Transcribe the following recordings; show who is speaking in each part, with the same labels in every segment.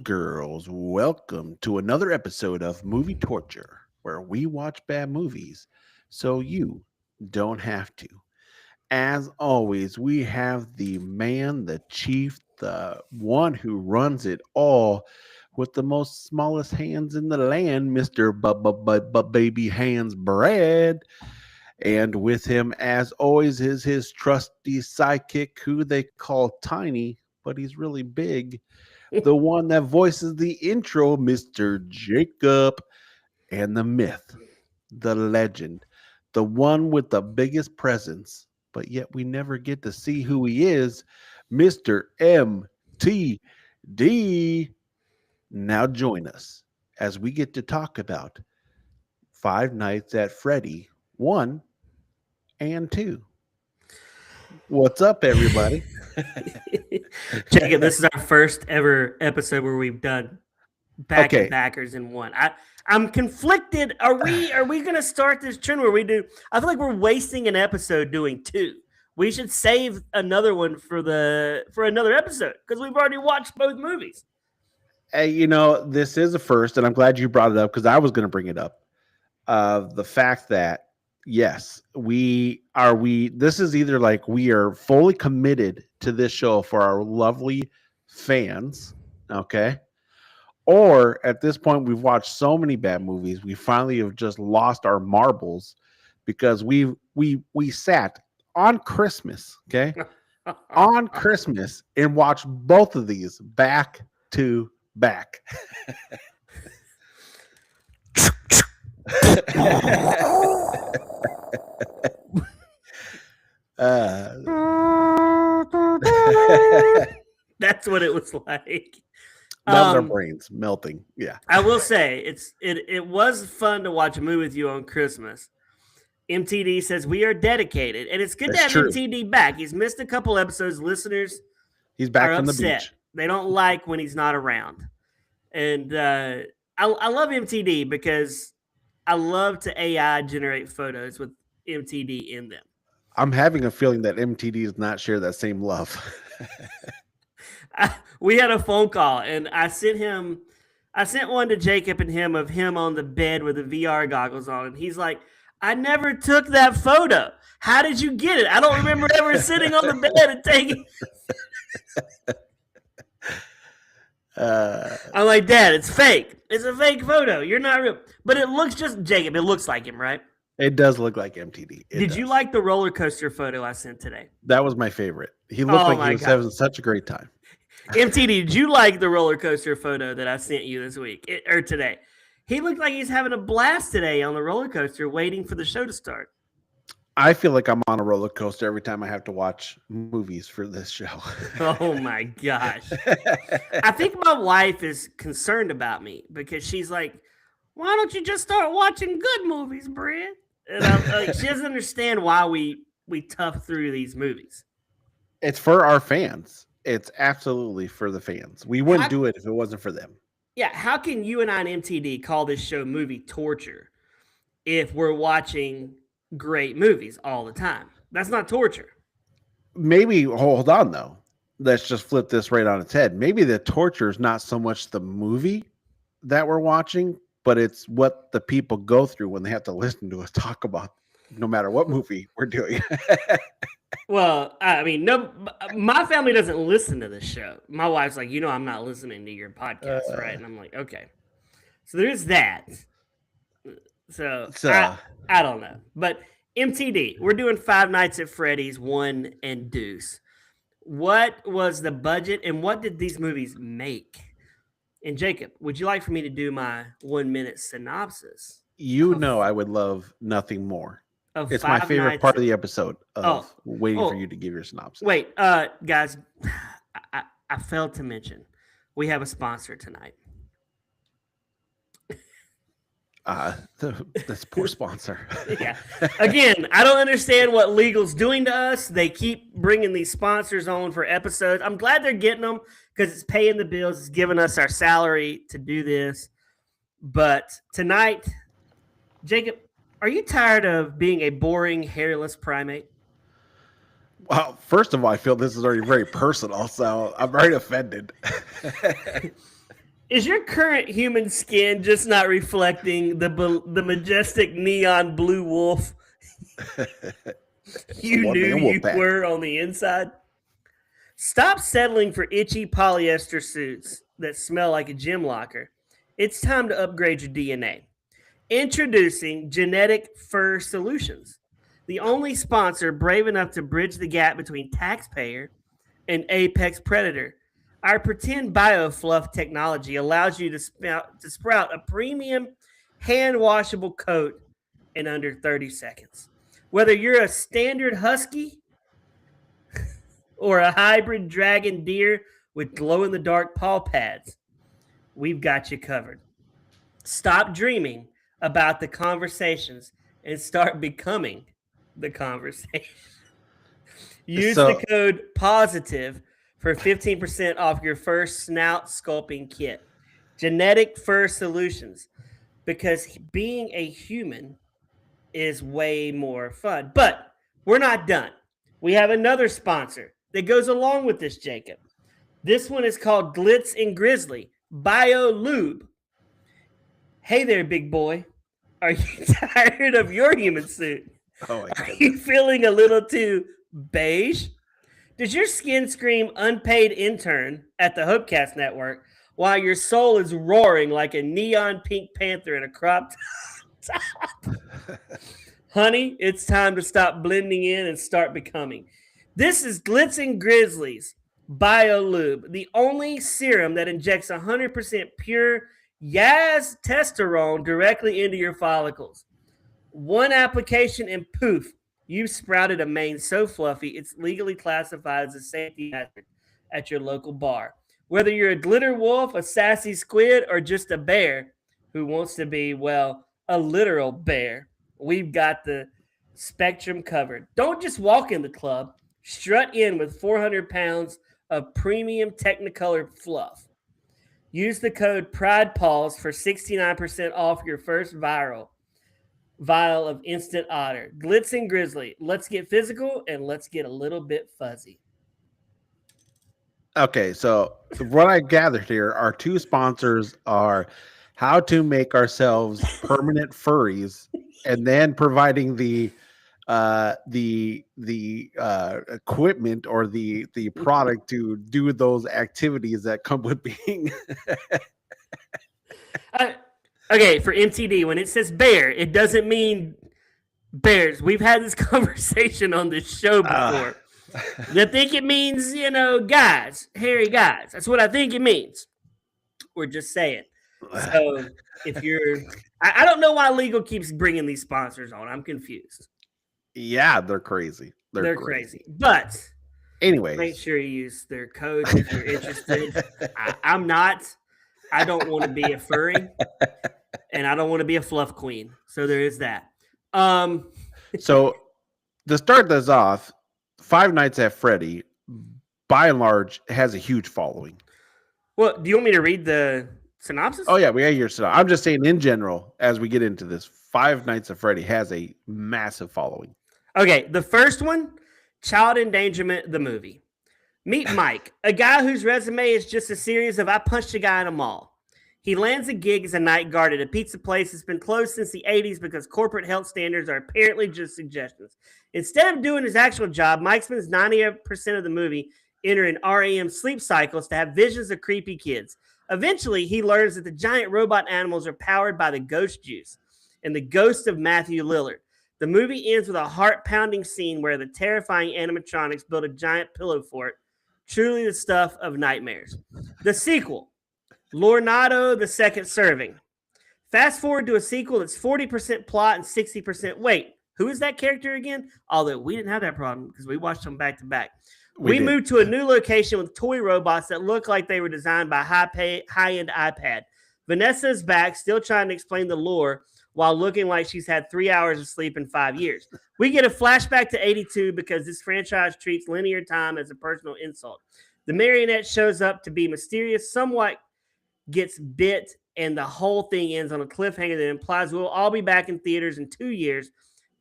Speaker 1: girls, welcome to another episode of Movie Torture, where we watch bad movies so you don't have to. As always, we have the man, the chief, the one who runs it all with the most smallest hands in the land, Mr. Baby Hands Brad. And with him, as always, is his trusty sidekick, who they call Tiny, but he's really big, the one that voices the intro, Mr. Jacob, and the myth, the legend, the one with the biggest presence, but yet we never get to see who he is, Mr. MTD. Now join us as we get to talk about Five Nights at Freddy 1 and 2. What's up, everybody?
Speaker 2: Jacob, this is our first ever episode where we've done back
Speaker 1: Okay.
Speaker 2: and backers in one. I'm conflicted. Are we gonna start this trend where we do? I feel like we're wasting an episode doing two. We should save another one for another episode because we've already watched both movies.
Speaker 1: Hey, this is a first, and I'm glad you brought it up because I was going to bring it up. The fact that yes, this is either like we are fully committed to this show for our lovely fans, okay? Or at this point we've watched so many bad movies, we finally have just lost our marbles because we sat on Christmas, okay? On Christmas and watched both of these back to back.
Speaker 2: That's what it was like.
Speaker 1: That was our brains melting. Yeah.
Speaker 2: I will say it was fun to watch a movie with you on Christmas. MTD says we are dedicated, and it's good to have MTD back. He's missed a couple episodes. Listeners,
Speaker 1: he's back
Speaker 2: are
Speaker 1: from
Speaker 2: upset.
Speaker 1: the beach.
Speaker 2: They don't like when he's not around, and I love MTD because I love to AI generate photos with MTD in them.
Speaker 1: I'm having a feeling that MTD does not share that same love.
Speaker 2: We had a phone call, and I sent one to Jacob and him of him on the bed with the VR goggles on, and he's like, I never took that photo. How did you get it? I don't remember ever sitting on the bed and taking I'm like, Dad, it's fake. It's a fake photo. You're not real. But it looks just, Jacob, it looks like him, right?
Speaker 1: It does look like MTD.
Speaker 2: Did you like the roller coaster photo I sent today?
Speaker 1: That was my favorite. He looked like he was having such a great time.
Speaker 2: MTD, did you like the roller coaster photo that I sent you this week or today? He looked like he's having a blast today on the roller coaster waiting for the show to start.
Speaker 1: I feel like I'm on a roller coaster every time I have to watch movies for this show.
Speaker 2: Oh my gosh. I think my wife is concerned about me because she's like, why don't you just start watching good movies, Brad? And I'm like, she doesn't understand why we tough through these movies.
Speaker 1: It's for our fans. It's absolutely for the fans. We wouldn't do it if it wasn't for them.
Speaker 2: Yeah, how can you and I and MTD call this show movie torture if we're watching great movies all the time? That's not torture.
Speaker 1: Maybe, hold on though. Let's just flip this right on its head. Maybe the torture is not so much the movie that we're watching, but it's what the people go through when they have to listen to us talk about no matter what movie we're doing.
Speaker 2: Well, I mean, no, my family doesn't listen to this show. My wife's like, I'm not listening to your podcast, right? And I'm like, okay. So there's that. So I don't know. But MTD, we're doing Five Nights at Freddy's 1 and Deuce. What was the budget and what did these movies make? And Jacob, would you like for me to do my 1 minute synopsis?
Speaker 1: I would love nothing more. It's my favorite part of the episode of waiting for you to give your synopsis.
Speaker 2: Wait, guys, I failed to mention we have a sponsor tonight.
Speaker 1: This poor sponsor.
Speaker 2: Yeah. Again, I don't understand what legal's doing to us. They keep bringing these sponsors on for episodes. I'm glad they're getting them because it's paying the bills. It's giving us our salary to do this. But tonight, Jacob, are you tired of being a boring, hairless primate?
Speaker 1: Well, first of all, I feel this is already very personal, so I'm very offended.
Speaker 2: Is your current human skin just not reflecting the majestic neon blue wolf you
Speaker 1: One
Speaker 2: knew
Speaker 1: man wolf
Speaker 2: you
Speaker 1: pack.
Speaker 2: were on the inside? Stop settling for itchy polyester suits that smell like a gym locker. It's time to upgrade your DNA. Introducing Genetic Fur Solutions, the only sponsor brave enough to bridge the gap between taxpayer and apex predator. Our pretend biofluff technology allows you to sprout a premium hand washable coat in under 30 seconds. Whether you're a standard husky or a hybrid dragon deer with glow in the dark paw pads, we've got you covered. Stop dreaming about the conversations and start becoming the conversation. Use the
Speaker 1: So
Speaker 2: code POSITIVE for 15% off your first snout sculpting kit. Genetic Fur Solutions, because being a human is way more fun. But we're not done. We have another sponsor that goes along with this, Jacob. This one is called Glitz and Grizzly Bio Lube. Hey there, big boy. Are you tired of your human suit?
Speaker 1: oh my
Speaker 2: Are
Speaker 1: goodness.
Speaker 2: you feeling a little too beige? Does your skin scream unpaid intern at the Hopecast Network while your soul is roaring like a neon pink panther in a crop top? Honey, it's time to stop blending in and start becoming. This is Glitz and Grizzlies BioLube, the only serum that injects 100% pure Yaz testosterone directly into your follicles. One application and poof, you've sprouted a mane so fluffy it's legally classified as a safety hazard at your local bar. Whether you're a glitter wolf, a sassy squid, or just a bear who wants to be, well, a literal bear, we've got the spectrum covered. Don't just walk in the club, strut in with 400 pounds of premium Technicolor fluff. Use the code PRIDEPAWS for 69% off your first vial of Instant Otter. Glitz and Grizzly. Let's get physical and let's get a little bit fuzzy.
Speaker 1: Okay, so what I gathered here, our two sponsors are how to make ourselves permanent furries, and then providing the equipment or the product to do those activities that come with being.
Speaker 2: Okay, for MTD, when it says bear, it doesn't mean bears. We've had this conversation on this show before. I think it means, guys, hairy guys. That's what I think it means. We're just saying. So if you're, I don't know why legal keeps bringing these sponsors on. I'm confused.
Speaker 1: Yeah, they're crazy.
Speaker 2: They're crazy. But
Speaker 1: anyways,
Speaker 2: make sure you use their code if you're interested. I'm not. I don't want to be a furry, and I don't want to be a fluff queen. So there is that.
Speaker 1: So to start this off, Five Nights at Freddy, by and large, has a huge following.
Speaker 2: Well, do you want me to read the synopsis?
Speaker 1: Oh yeah, we got your synopsis. I'm just saying in general, as we get into this, Five Nights at Freddy has a massive following.
Speaker 2: Okay, the first one, Child Endangerment, the movie. Meet Mike, a guy whose resume is just a series of I punched a guy in a mall. He lands a gig as a night guard at a pizza place that's been closed since the 80s because corporate health standards are apparently just suggestions. Instead of doing his actual job, Mike spends 90% of the movie entering REM sleep cycles to have visions of creepy kids. Eventually, he learns that the giant robot animals are powered by the ghost juice and the ghost of Matthew Lillard. The movie ends with a heart-pounding scene where the terrifying animatronics build a giant pillow fort, truly the stuff of nightmares. The sequel, Lornado, the Second Serving. Fast forward to a sequel that's 40% plot and 60% wait. Who is that character again? Although we didn't have that problem because we watched them back to back. We moved to a new location with toy robots that look like they were designed by high-end iPad. Vanessa is back, still trying to explain the lore while looking like she's had 3 hours of sleep in 5 years. We get a flashback to 82 because this franchise treats linear time as a personal insult. The marionette shows up to be mysterious, somewhat gets bit, and the whole thing ends on a cliffhanger that implies we'll all be back in theaters in 2 years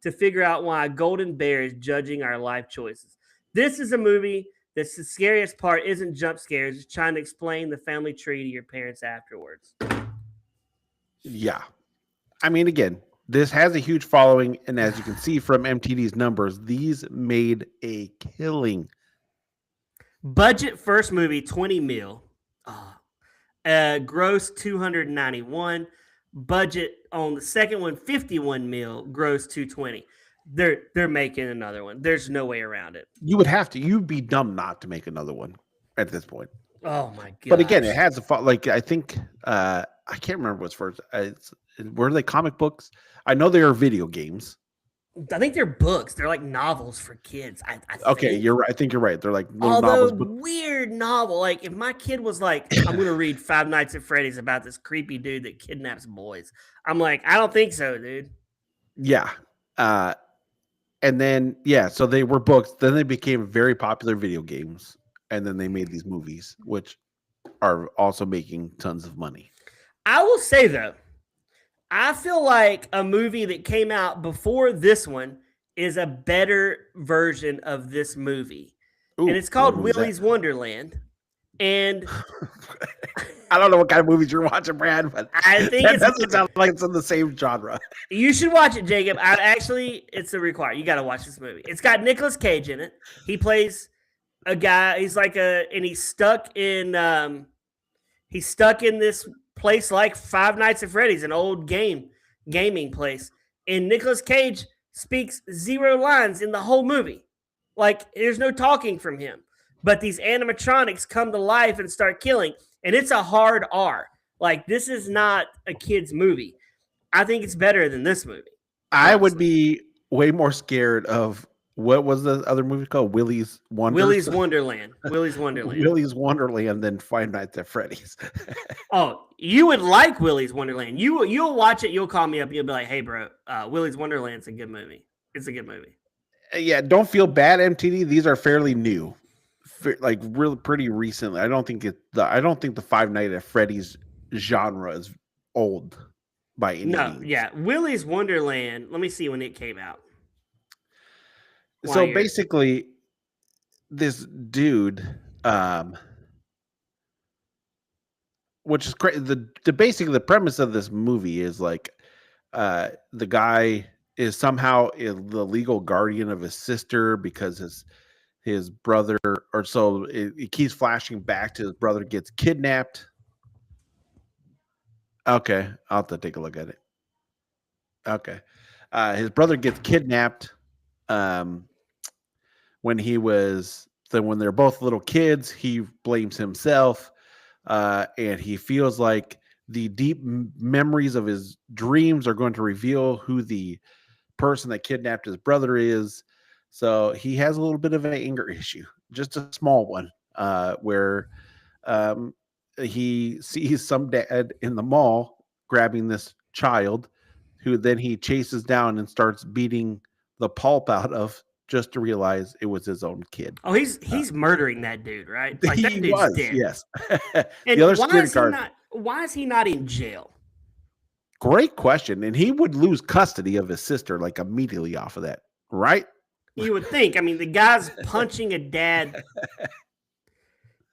Speaker 2: to figure out why a golden bear is judging our life choices. This is a movie That's the scariest part isn't jump scares. It's trying to explain the family tree to your parents afterwards.
Speaker 1: Yeah. I mean, again, this has a huge following. And as you can see from MTD's numbers, these made a killing.
Speaker 2: Budget first movie, 20 mil. Gross 291. Budget on the second one, 51 mil. Gross 220. They're making another one. There's no way around it.
Speaker 1: You would have to. You'd be dumb not to make another one at this point.
Speaker 2: Oh my god!
Speaker 1: But again, it has a like. I think I can't remember what's first. Were they comic books? I know they are video games.
Speaker 2: I think they're books. They're like novels for kids.
Speaker 1: Okay, you're right. I think you're right. They're like little
Speaker 2: novels.
Speaker 1: But
Speaker 2: Weird novel. Like if my kid was like, I'm going to read Five Nights at Freddy's about this creepy dude that kidnaps boys. I'm like, I don't think so, dude.
Speaker 1: Yeah. And then, so they were books. Then they became very popular video games. And then they made these movies, which are also making tons of money.
Speaker 2: I will say, though, I feel like a movie that came out before this one is a better version of this movie. Ooh, and it's called Willy's Wonderland. And
Speaker 1: I don't know what kind of movies you're watching, Brad, but
Speaker 2: I think
Speaker 1: it doesn't sound like it's in the same genre.
Speaker 2: You should watch it, Jacob. It's a require. You got to watch this movie. It's got Nicolas Cage in it. He plays a guy. He's stuck in this place like Five Nights at Freddy's, an old gaming place. And Nicolas Cage speaks 0 lines in the whole movie. Like there's no talking from him. But these animatronics come to life and start killing. And it's a hard R. Like, this is not a kid's movie. I think it's better than this movie.
Speaker 1: I would be way more scared of, what was the other movie called? Willy's
Speaker 2: Wonderland. Willy's
Speaker 1: Wonderland than Five Nights at Freddy's.
Speaker 2: Oh, you would like Willy's Wonderland. You'll watch it. You'll call me up. You'll be like, hey, bro, Willy's Wonderland's a good movie. It's a good movie.
Speaker 1: Yeah, don't feel bad, MTD. These are fairly new. Like really pretty recently. I don't think the Five Nights at Freddy's genre is old by any means.
Speaker 2: Yeah. Willy's Wonderland. Let me see when it came out.
Speaker 1: So basically, this dude, which is crazy. Basically the premise of this movie is like, the guy is somehow the legal guardian of his sister because his brother, or so it keeps flashing back to his brother gets kidnapped. Okay, I'll have to take a look at it. Okay, his brother gets kidnapped when they're both little kids. He blames himself, and he feels like the deep memories of his dreams are going to reveal who the person that kidnapped his brother is. So he has a little bit of an anger issue, just a small one, where he sees some dad in the mall grabbing this child, who then he chases down and starts beating the pulp out of, just to realize it was his own kid.
Speaker 2: Oh, he's murdering that dude, right? Like that dude's
Speaker 1: was,
Speaker 2: dead.
Speaker 1: Yes.
Speaker 2: And
Speaker 1: the other security guard.
Speaker 2: Why is he not in jail?
Speaker 1: Great question. And he would lose custody of his sister like immediately off of that, right?
Speaker 2: You would think. I mean, the guy's punching a dad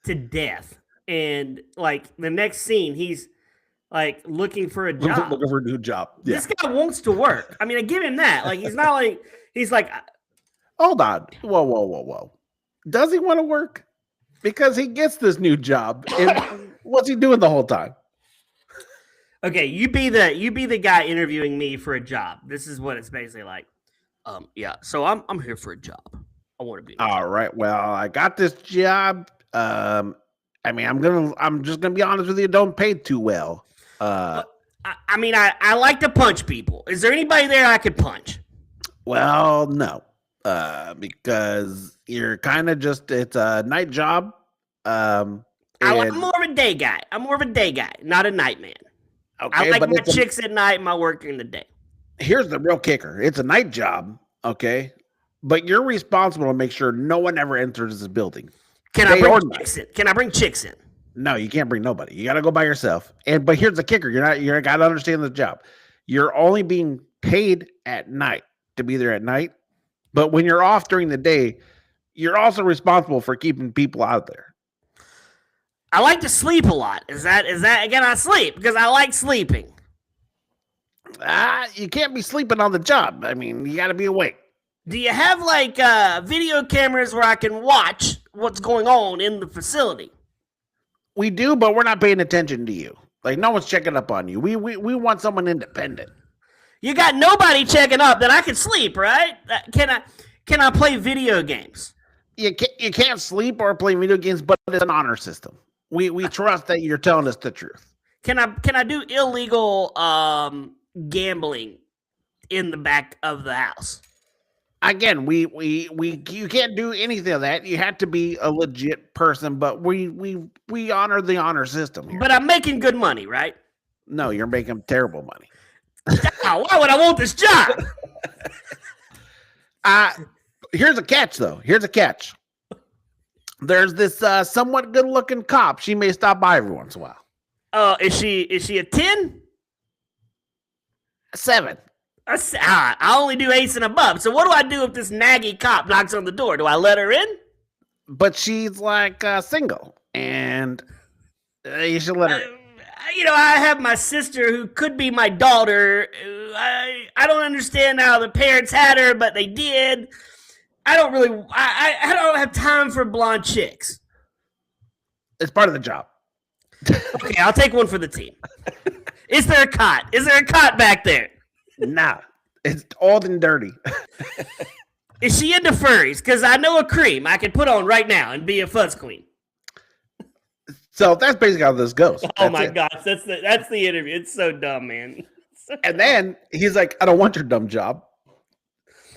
Speaker 2: to death. And like the next scene, he's like looking for a job.
Speaker 1: Looking for a new job. Yeah.
Speaker 2: This guy wants to work. I mean, I give him that. Like he's like
Speaker 1: hold on. Whoa. Does he want to work? Because he gets this new job. And what's he doing the whole time?
Speaker 2: Okay, you be the guy interviewing me for a job. This is what it's basically like. Yeah. So I'm here for a job. I want to be.
Speaker 1: All right. Well, I got this job. I mean, I'm just gonna be honest with you. Don't pay too well.
Speaker 2: I like to punch people. Is there anybody there I could punch?
Speaker 1: Well, no. Because you're kind of it's a night job. I'm
Speaker 2: more of a day guy. Not a night man.
Speaker 1: Okay,
Speaker 2: I like my chicks at night and my work during the day.
Speaker 1: Here's the real kicker. It's a night job, okay? But you're responsible to make sure no one ever enters this building.
Speaker 2: Can I bring chicks in?
Speaker 1: No, you can't bring nobody. You got to go by yourself. But here's the kicker. You got to understand the job. You're only being paid at night to be there at night. But when you're off during the day, you're also responsible for keeping people out there.
Speaker 2: I like to sleep a lot. Is that again? I sleep because I like sleeping.
Speaker 1: You can't be sleeping on the job. I mean, you got to be awake.
Speaker 2: Do you have like video cameras where I can watch what's going on in the facility?
Speaker 1: We do, but we're not paying attention to you. Like, no one's checking up on you. We want someone independent.
Speaker 2: You got nobody checking up, then I can sleep, right? Can I play video games?
Speaker 1: You can't sleep or play video games, but it's an honor system. We trust that you're telling us the truth.
Speaker 2: Can I do illegal gambling in the back of the house?
Speaker 1: Again, you can't do anything of that. You have to be a legit person, but we honor the honor system here.
Speaker 2: But I'm making good money, right?
Speaker 1: No, you're making terrible money.
Speaker 2: Why would I want this job?
Speaker 1: Here's a catch, though. Here's a catch. There's this somewhat good-looking cop. She may stop by every once in a while.
Speaker 2: Is she a 10?
Speaker 1: 7.
Speaker 2: I only do 8s and above. So what do I do if this naggy cop knocks on the door? Do I let her in?
Speaker 1: But she's like single, and you should let her in.
Speaker 2: I have my sister who could be my daughter. I don't understand how the parents had her, but they did. I don't have time for blonde chicks.
Speaker 1: It's part of the job.
Speaker 2: Okay, I'll take one for the team. Is there a cot? Is there a cot back there?
Speaker 1: Nah, it's old and dirty.
Speaker 2: Is she into furries? Because I know a cream I can put on right now and be a fuzz queen.
Speaker 1: So that's basically how this goes.
Speaker 2: Oh my gosh, that's the interview. It's so dumb, man.
Speaker 1: And then he's like, "I don't want your dumb job.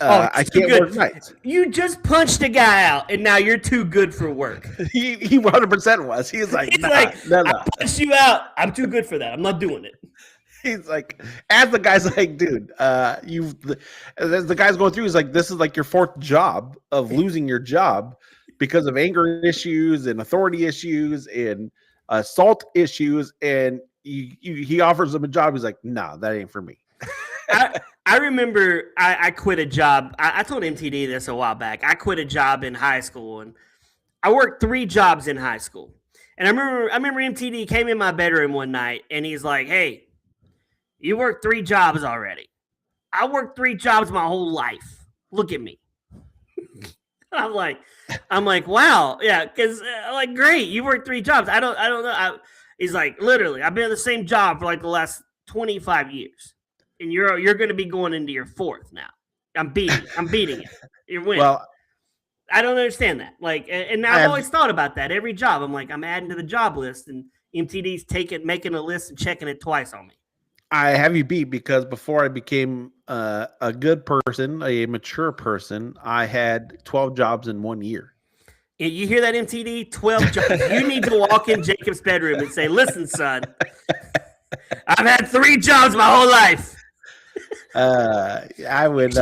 Speaker 1: I can't work nights."
Speaker 2: You just punched a guy out, and now you're too good for work.
Speaker 1: He 100% was. He's like,
Speaker 2: I punched you out. I'm too good for that. I'm not doing it.
Speaker 1: He's like, as the guy's like, dude, as the guy's going through, he's like, this is like your 4th job of losing your job because of anger issues and authority issues and assault issues. And he offers him a job. He's like, nah, that ain't for me.
Speaker 2: I remember I quit a job. I told MTD this a while back. I quit a job in high school, and I worked 3 jobs in high school. And I remember MTD came in my bedroom one night, and he's like, hey, you worked 3 jobs already. I worked 3 jobs my whole life. Look at me. I'm like, wow, yeah, because like, great, you worked 3 jobs. I don't know. He's like, literally, I've been in the same job for like the last 25 years, and you're going to be going into your 4th now. I'm beating it. You're winning. Well, I don't understand that. Like, and I've always thought about that. Every job, I'm like, I'm adding to the job list, and MTD's making a list and checking it twice on me.
Speaker 1: I have you beat because before I became a good person, a mature person, I had 12 jobs in 1 year.
Speaker 2: You hear that, MTD? 12 jobs. You need to walk in Jacob's bedroom and say, listen, son, I've had 3 jobs my whole life.
Speaker 1: I would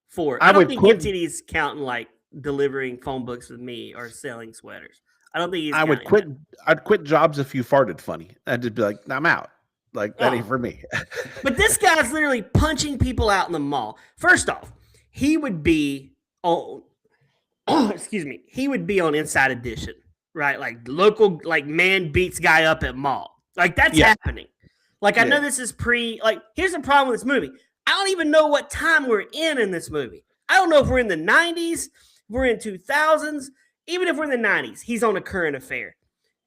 Speaker 2: 4. I don't think MTD's counting like delivering phone books with me or selling sweaters. I don't think he's
Speaker 1: would quit. I'd quit jobs if you farted funny. I'd just be like, I'm out. Like, that ain't for me.
Speaker 2: But this guy's literally punching people out in the mall. First off, he would be on he would be on Inside Edition, right? Like local, like man beats guy up at mall. Like that's happening. Like I know this is here's the problem with this movie. I don't even know what time we're in this movie. I don't know if we're in the 90s, if we're in 2000s, even if we're in the 90s, he's on a current affair.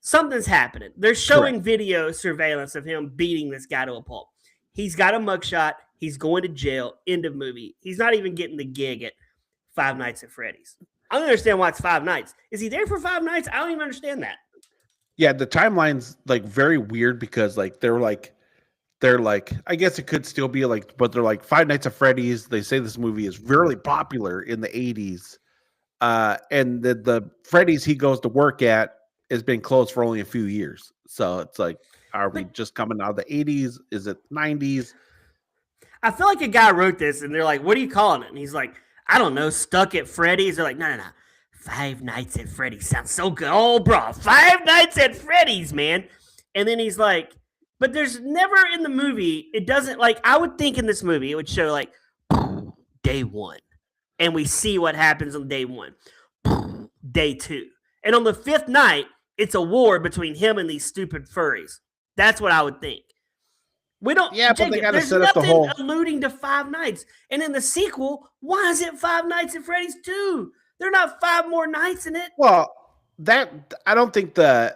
Speaker 2: Something's happening. They're showing video surveillance of him beating this guy to a pulp. He's got a mugshot. He's going to jail. End of movie. He's not even getting the gig at Five Nights at Freddy's. I don't understand why it's 5 nights. Is he there for 5 nights? I don't even understand that.
Speaker 1: Yeah, the timeline's like very weird because like they're like, I guess it could still be like, but they're like 5 Nights at Freddy's. They say this movie is really popular in the 80s. And the Freddy's he goes to work at has been closed for only a few years. So it's like, are we just coming out of the 80s? Is it 90s?
Speaker 2: I feel like a guy wrote this and they're like, what are you calling it? And he's like, I don't know, Stuck at Freddy's. They're like, no. 5 Nights at Freddy's sounds so good. Oh, bro, 5 Nights at Freddy's, man. And then he's like, but there's never in the movie, it doesn't, like, I would think in this movie, it would show like, day 1. And we see what happens on day 1. day 2. And on the 5th night, it's a war between him and these stupid furries. That's what I would think. We don't.
Speaker 1: Yeah, but they got to
Speaker 2: there's
Speaker 1: set up the
Speaker 2: nothing
Speaker 1: whole.
Speaker 2: alluding to Five Nights. And in the sequel, why is it Five Nights at Freddy's 2? There are not 5 more nights in it.
Speaker 1: Well, that I don't think the.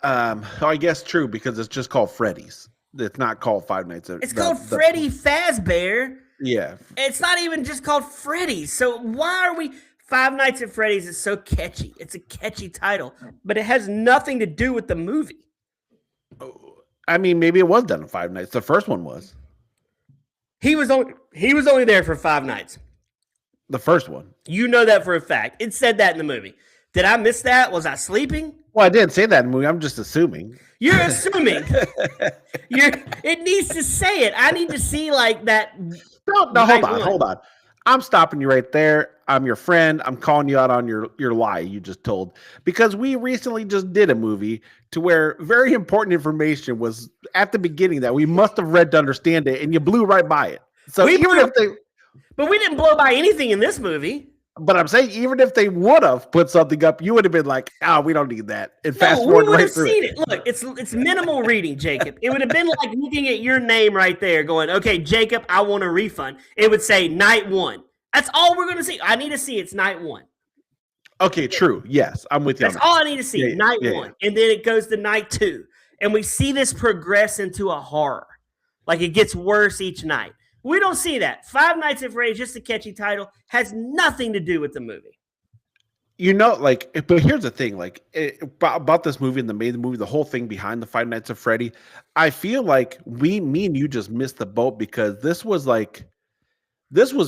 Speaker 1: I guess true because it's just called Freddy's. It's not called Five Nights at.
Speaker 2: It's called Freddy Fazbear.
Speaker 1: Yeah.
Speaker 2: It's not even just called Freddy's. So why are we? Five Nights at Freddy's is so catchy. It's a catchy title, but it has nothing to do with the movie.
Speaker 1: I mean, maybe it was done in 5 nights. The first one was.
Speaker 2: He was only there for 5 nights.
Speaker 1: The first one.
Speaker 2: You know that for a fact. It said that in the movie. Did I miss that? Was I sleeping?
Speaker 1: Well, I didn't say that in the movie. I'm just assuming.
Speaker 2: You're assuming. It needs to say it. I need to see like that.
Speaker 1: No, hold on. I'm stopping you right there. I'm your friend. I'm calling you out on your lie you just told. Because we recently just did a movie to where very important information was at the beginning that we must have read to understand it, and you blew right by it. So
Speaker 2: but we didn't blow by anything in this movie.
Speaker 1: But I'm saying, even if they would have put something up, you would have been like, "Oh, we don't need that." And fast forward right through it.
Speaker 2: Look, it's minimal reading, Jacob. It would have been like looking at your name right there, going, "Okay, Jacob, I want a refund." It would say night 1. That's all we're going to see. I need to see it's night 1.
Speaker 1: Okay, true. Yes, I'm with you.
Speaker 2: That's all I need to see. Night 1, and then it goes to night 2, and we see this progress into a horror. Like it gets worse each night. We don't see that. Five Nights at Freddy's, just a catchy title, has nothing to do with the movie.
Speaker 1: You know, like, but here's the thing, like, about this movie and the movie, the whole thing behind the Five Nights at Freddy, I feel like me and you just missed the boat because this was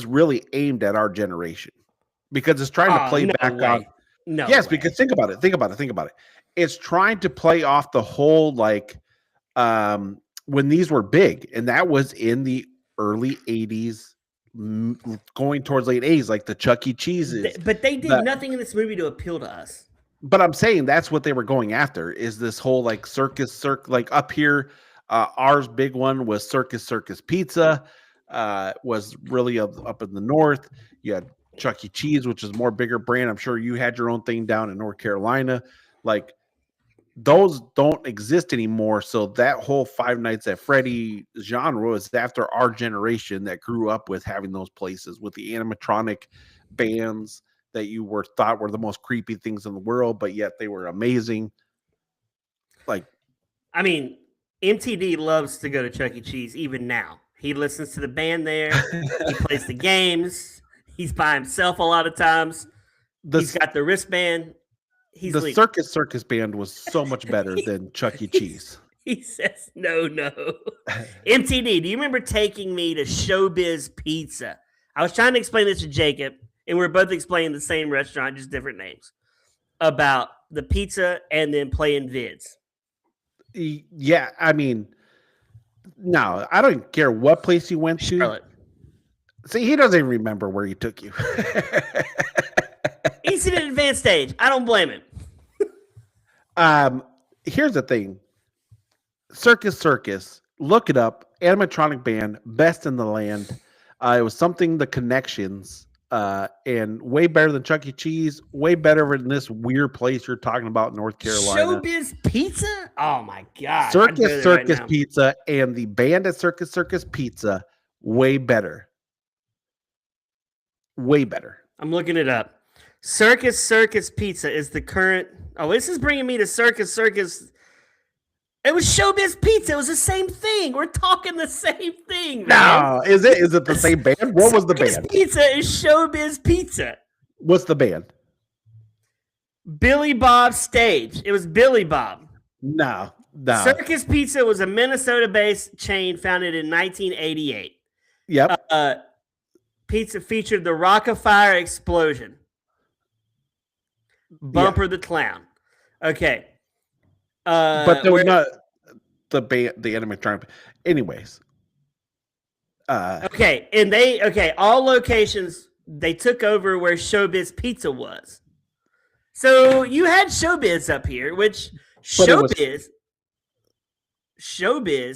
Speaker 1: really aimed at our generation because it's trying to play back on.
Speaker 2: No.
Speaker 1: Yes, because think about it. It's trying to play off the whole, like, when these were big, and that was in the early 80s, going towards late 80s, like the Chuck E. Cheese's.
Speaker 2: But they did nothing in this movie to appeal to us.
Speaker 1: But I'm saying that's what they were going after, is this whole like circus, like up here, ours big one was Circus Pizza, was really up in the north. You had Chuck E. Cheese, which is more bigger brand. I'm sure you had your own thing down in North Carolina. Like, those don't exist anymore. So that whole Five Nights at Freddy genre is after our generation that grew up with having those places with the animatronic bands that you thought were the most creepy things in the world, but yet they were amazing. Like,
Speaker 2: I mean, MTD loves to go to Chuck E. Cheese even now. He listens to the band there. He plays the games. He's by himself a lot of times. He's got the wristband.
Speaker 1: The Circus band was so much better than Chuck E. Cheese.
Speaker 2: He says, no. MTD, do you remember taking me to Showbiz Pizza? I was trying to explain this to Jacob, and we were both explaining the same restaurant, just different names, about the pizza and then playing vids.
Speaker 1: Yeah, I mean, no, I don't care what place you went to.
Speaker 2: Charlotte.
Speaker 1: See, he doesn't even remember where he took you.
Speaker 2: He's in an advanced stage. I don't blame him.
Speaker 1: Here's the thing. Circus. Look it up. Animatronic band, best in the land. It was something, The Connections, and way better than Chuck E. Cheese. Way better than this weird place you're talking about in North Carolina.
Speaker 2: Showbiz Pizza? Oh, my God.
Speaker 1: Circus Pizza and the band at Circus Pizza, way better. Way better.
Speaker 2: I'm looking it up. Circus Pizza is the current. Oh, this is bringing me to Circus. It was Showbiz Pizza. It was the same thing. We're talking the same thing, man.
Speaker 1: No, is it the same band? What was the band?
Speaker 2: Pizza is Showbiz Pizza.
Speaker 1: What's the band?
Speaker 2: Billy Bob Stage. It was Billy Bob.
Speaker 1: No.
Speaker 2: Circus Pizza was a Minnesota-based chain founded in 1988.
Speaker 1: Yep.
Speaker 2: Pizza featured the Rockafire Explosion. Bumper the Clown. Okay.
Speaker 1: But there was not the animatronic. Anyways.
Speaker 2: Okay. All locations, they took over where Showbiz Pizza was. So you had Showbiz up here, which Showbiz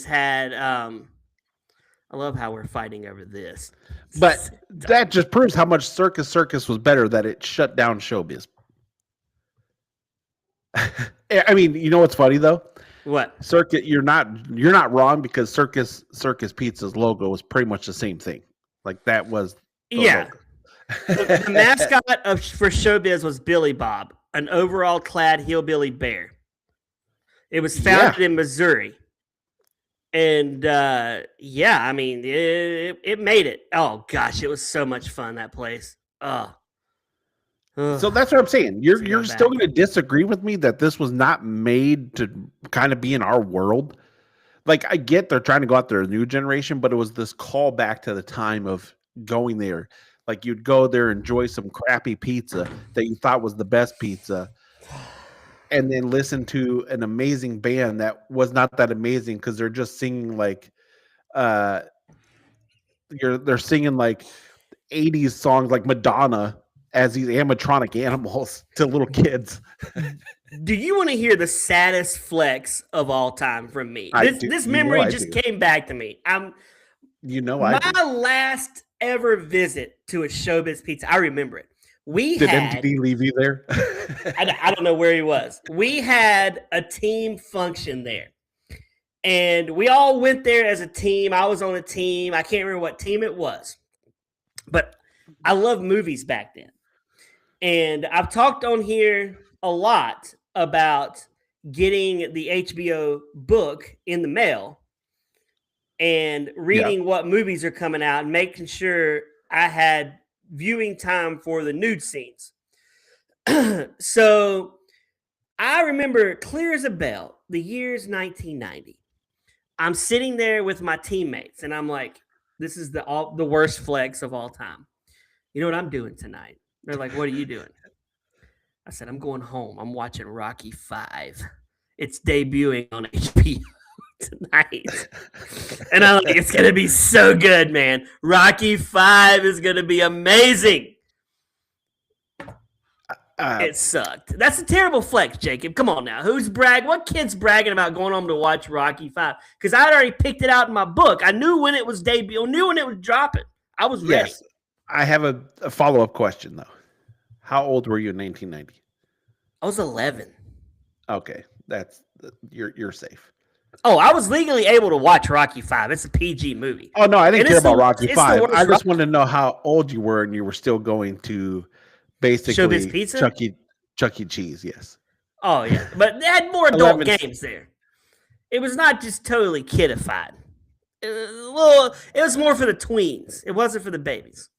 Speaker 2: had, I love how we're fighting over this.
Speaker 1: But that just proves how much Circus was better that it shut down Showbiz. I mean, you know what's funny though?
Speaker 2: What?
Speaker 1: Circus, you're not wrong because Circus Pizza's logo was pretty much the same thing. Like that was the
Speaker 2: Yeah.
Speaker 1: logo.
Speaker 2: The mascot for Showbiz was Billy Bob, an overall clad hillbilly bear. It was founded in Missouri. And I mean, it made it. Oh gosh, it was so much fun, that place.
Speaker 1: So that's what I'm saying. You're still going to disagree with me that this was not made to kind of be in our world. Like I get they're trying to go out there a new generation, but it was this call back to the time of going there. Like you'd go there, enjoy some crappy pizza that you thought was the best pizza, and then listen to an amazing band that was not that amazing because they're just singing like they're singing like 80s songs like Madonna as these animatronic animals to little kids.
Speaker 2: Do you want to hear the saddest flex of all time from me? This memory just came back to me. My last ever visit to a Showbiz Pizza, I remember it. Did
Speaker 1: MTV leave you there?
Speaker 2: I don't know where he was. We had a team function there. And we all went there as a team. I was on a team. I can't remember what team it was. But I loved movies back then. And I've talked on here a lot about getting the HBO book in the mail and reading what movies are coming out and making sure I had viewing time for the nude scenes. So I remember clear as a bell, the year's 1990. I'm sitting there with my teammates and I'm like, this is the worst flex of all time. You know what I'm doing tonight? They're like, what are you doing? I said, I'm going home. I'm watching Rocky V. It's debuting on HBO tonight. And I'm like, it's going to be so good, man. Rocky V is going to be amazing. It sucked. That's a terrible flex, Jacob. Come on now. What kid's bragging about going home to watch Rocky V? Because I had already picked it out in my book. I knew when it was debut. I knew when it was dropping. I was ready.
Speaker 1: Yes. I have a follow-up question, though. How old were you in 1990?
Speaker 2: I was 11.
Speaker 1: Okay. You're safe.
Speaker 2: Oh, I was legally able to watch Rocky V. It's a PG movie.
Speaker 1: Oh, no, I didn't care about Rocky V. I just wanted to know how old you were and you were still going to basically
Speaker 2: Showbiz Pizza?
Speaker 1: Chuck E. Cheese, yes.
Speaker 2: Oh, yeah. But they had more adult games there. It was not just totally kidified. It was more for the tweens. It wasn't for the babies.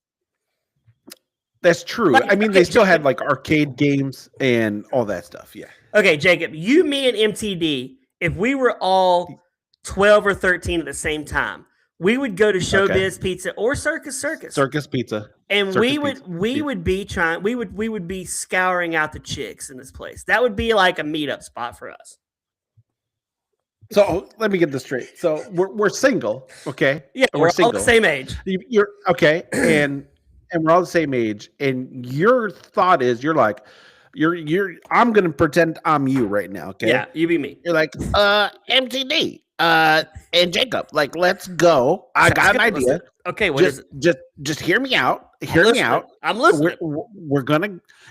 Speaker 1: That's true.
Speaker 2: Like,
Speaker 1: I mean, they still had like arcade games and all that stuff. Yeah.
Speaker 2: Okay, Jacob, you, me, and MTD, if we were all 12 or 13 at the same time, we would go to Showbiz Pizza or Circus
Speaker 1: Pizza.
Speaker 2: And we would be scouring out the chicks in this place. That would be like a meetup spot for us.
Speaker 1: So let me get this straight. So we're single, okay?
Speaker 2: Yeah, we're all the same age.
Speaker 1: You're okay, and we're all the same age. And your thought is, I'm gonna pretend I'm you right now, okay?
Speaker 2: Yeah, you be me.
Speaker 1: You're like, MTD, and Jacob, like, let's go. I got an idea.
Speaker 2: Okay, what is it?
Speaker 1: Just hear me out. Hear me out.
Speaker 2: I'm listening.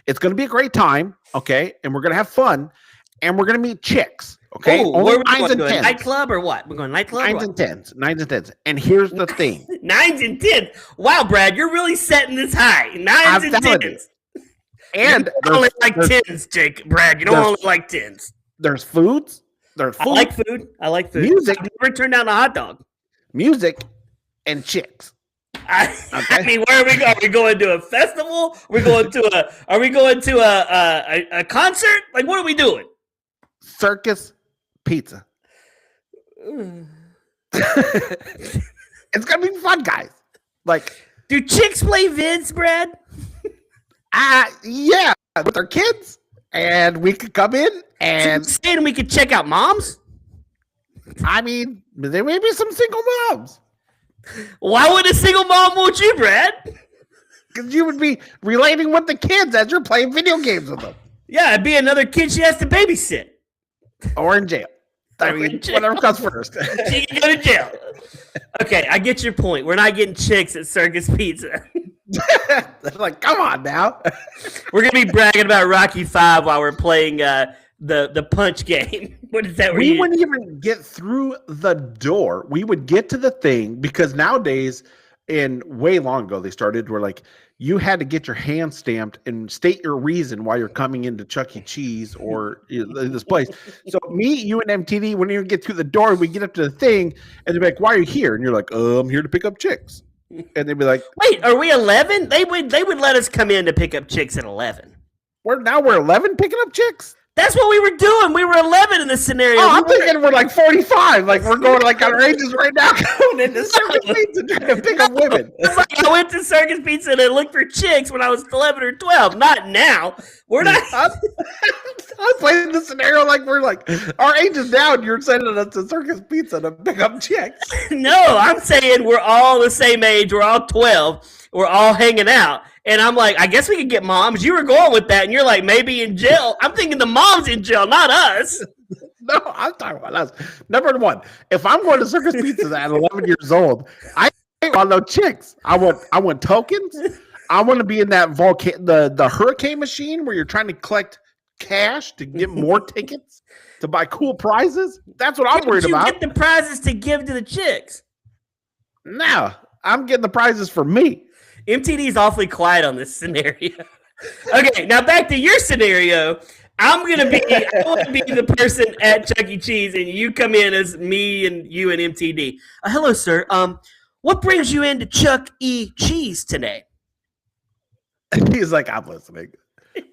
Speaker 1: It's gonna be a great time, okay? And we're gonna have fun, and we're gonna meet chicks. Okay,
Speaker 2: ooh, only 9s and 10s. Nightclub or what? We're going nightclub.
Speaker 1: 9s and 10s. And here's the thing:
Speaker 2: 9s and 10s. Wow, Brad, you're really setting this high. 9s and 10s. And you don't only like 10s, Jake. Brad, you don't only like 10s.
Speaker 1: There's foods. I
Speaker 2: like food.
Speaker 1: Music.
Speaker 2: I've never turned down a hot dog.
Speaker 1: Music and chicks.
Speaker 2: I mean, where are we going? Are we going to a festival? Are we going to a concert? Like, what are we doing?
Speaker 1: Circus Pizza. It's gonna be fun, guys. Like,
Speaker 2: do chicks play vids, Brad?
Speaker 1: Yeah, with their kids, and we could come in and
Speaker 2: we could check out moms.
Speaker 1: I mean, there may be some single moms.
Speaker 2: Why would a single mom want you, Brad?
Speaker 1: Because you would be relating with the kids as you're playing video games with them.
Speaker 2: Yeah, it'd be another kid she has to babysit.
Speaker 1: Or in jail. I mean, whatever comes first.
Speaker 2: She can go to jail. Okay, I get your point. We're not getting chicks at Circus Pizza.
Speaker 1: Like, come on now.
Speaker 2: We're going to be bragging about Rocky V while we're playing the punch game. What is that?
Speaker 1: We wouldn't even get through the door. We would get to the thing because nowadays, and way long ago, they started where like you had to get your hand stamped and state your reason why you're coming into Chuck E. Cheese or this place. So me, you, and MTD, when you get through the door, we get up to the thing, and they're like, "Why are you here?" And you're like, "I'm here to pick up chicks." And they'd be like,
Speaker 2: "Wait, are we 11?" They would let us come in to pick up chicks at 11.
Speaker 1: We're 11 picking up chicks.
Speaker 2: That's what we were doing. We were 11 in this scenario.
Speaker 1: Oh, I'm thinking we're like 45. Like we're going like our ages right now, going into Circus Pizza trying to pick up women.
Speaker 2: I went to Circus Pizza and looked for chicks when I was 11 or 12. Not now. We're not.
Speaker 1: I'm playing the scenario like we're like our age is down. You're sending us to Circus Pizza to pick up chicks.
Speaker 2: No, I'm saying we're all the same age. We're all 12. We're all hanging out. And I'm like, I guess we could get moms. You were going with that, and you're like, maybe in jail. I'm thinking the mom's in jail, not us.
Speaker 1: No, I'm talking about us. Number one, if I'm going to Circus Pizza at 11 years old, I ain't want no chicks. I want tokens. I want to be in that the hurricane machine where you're trying to collect cash to get more tickets to buy cool prizes. That's what I'm worried about.
Speaker 2: You get the prizes to give to the chicks.
Speaker 1: No, I'm getting the prizes for me.
Speaker 2: MTD is awfully quiet on this scenario. Okay, now back to your scenario. I want to be the person at Chuck E. Cheese, and you come in as me and you and MTD. Hello, sir. What brings you into Chuck E. Cheese today?
Speaker 1: He's like, I'm listening.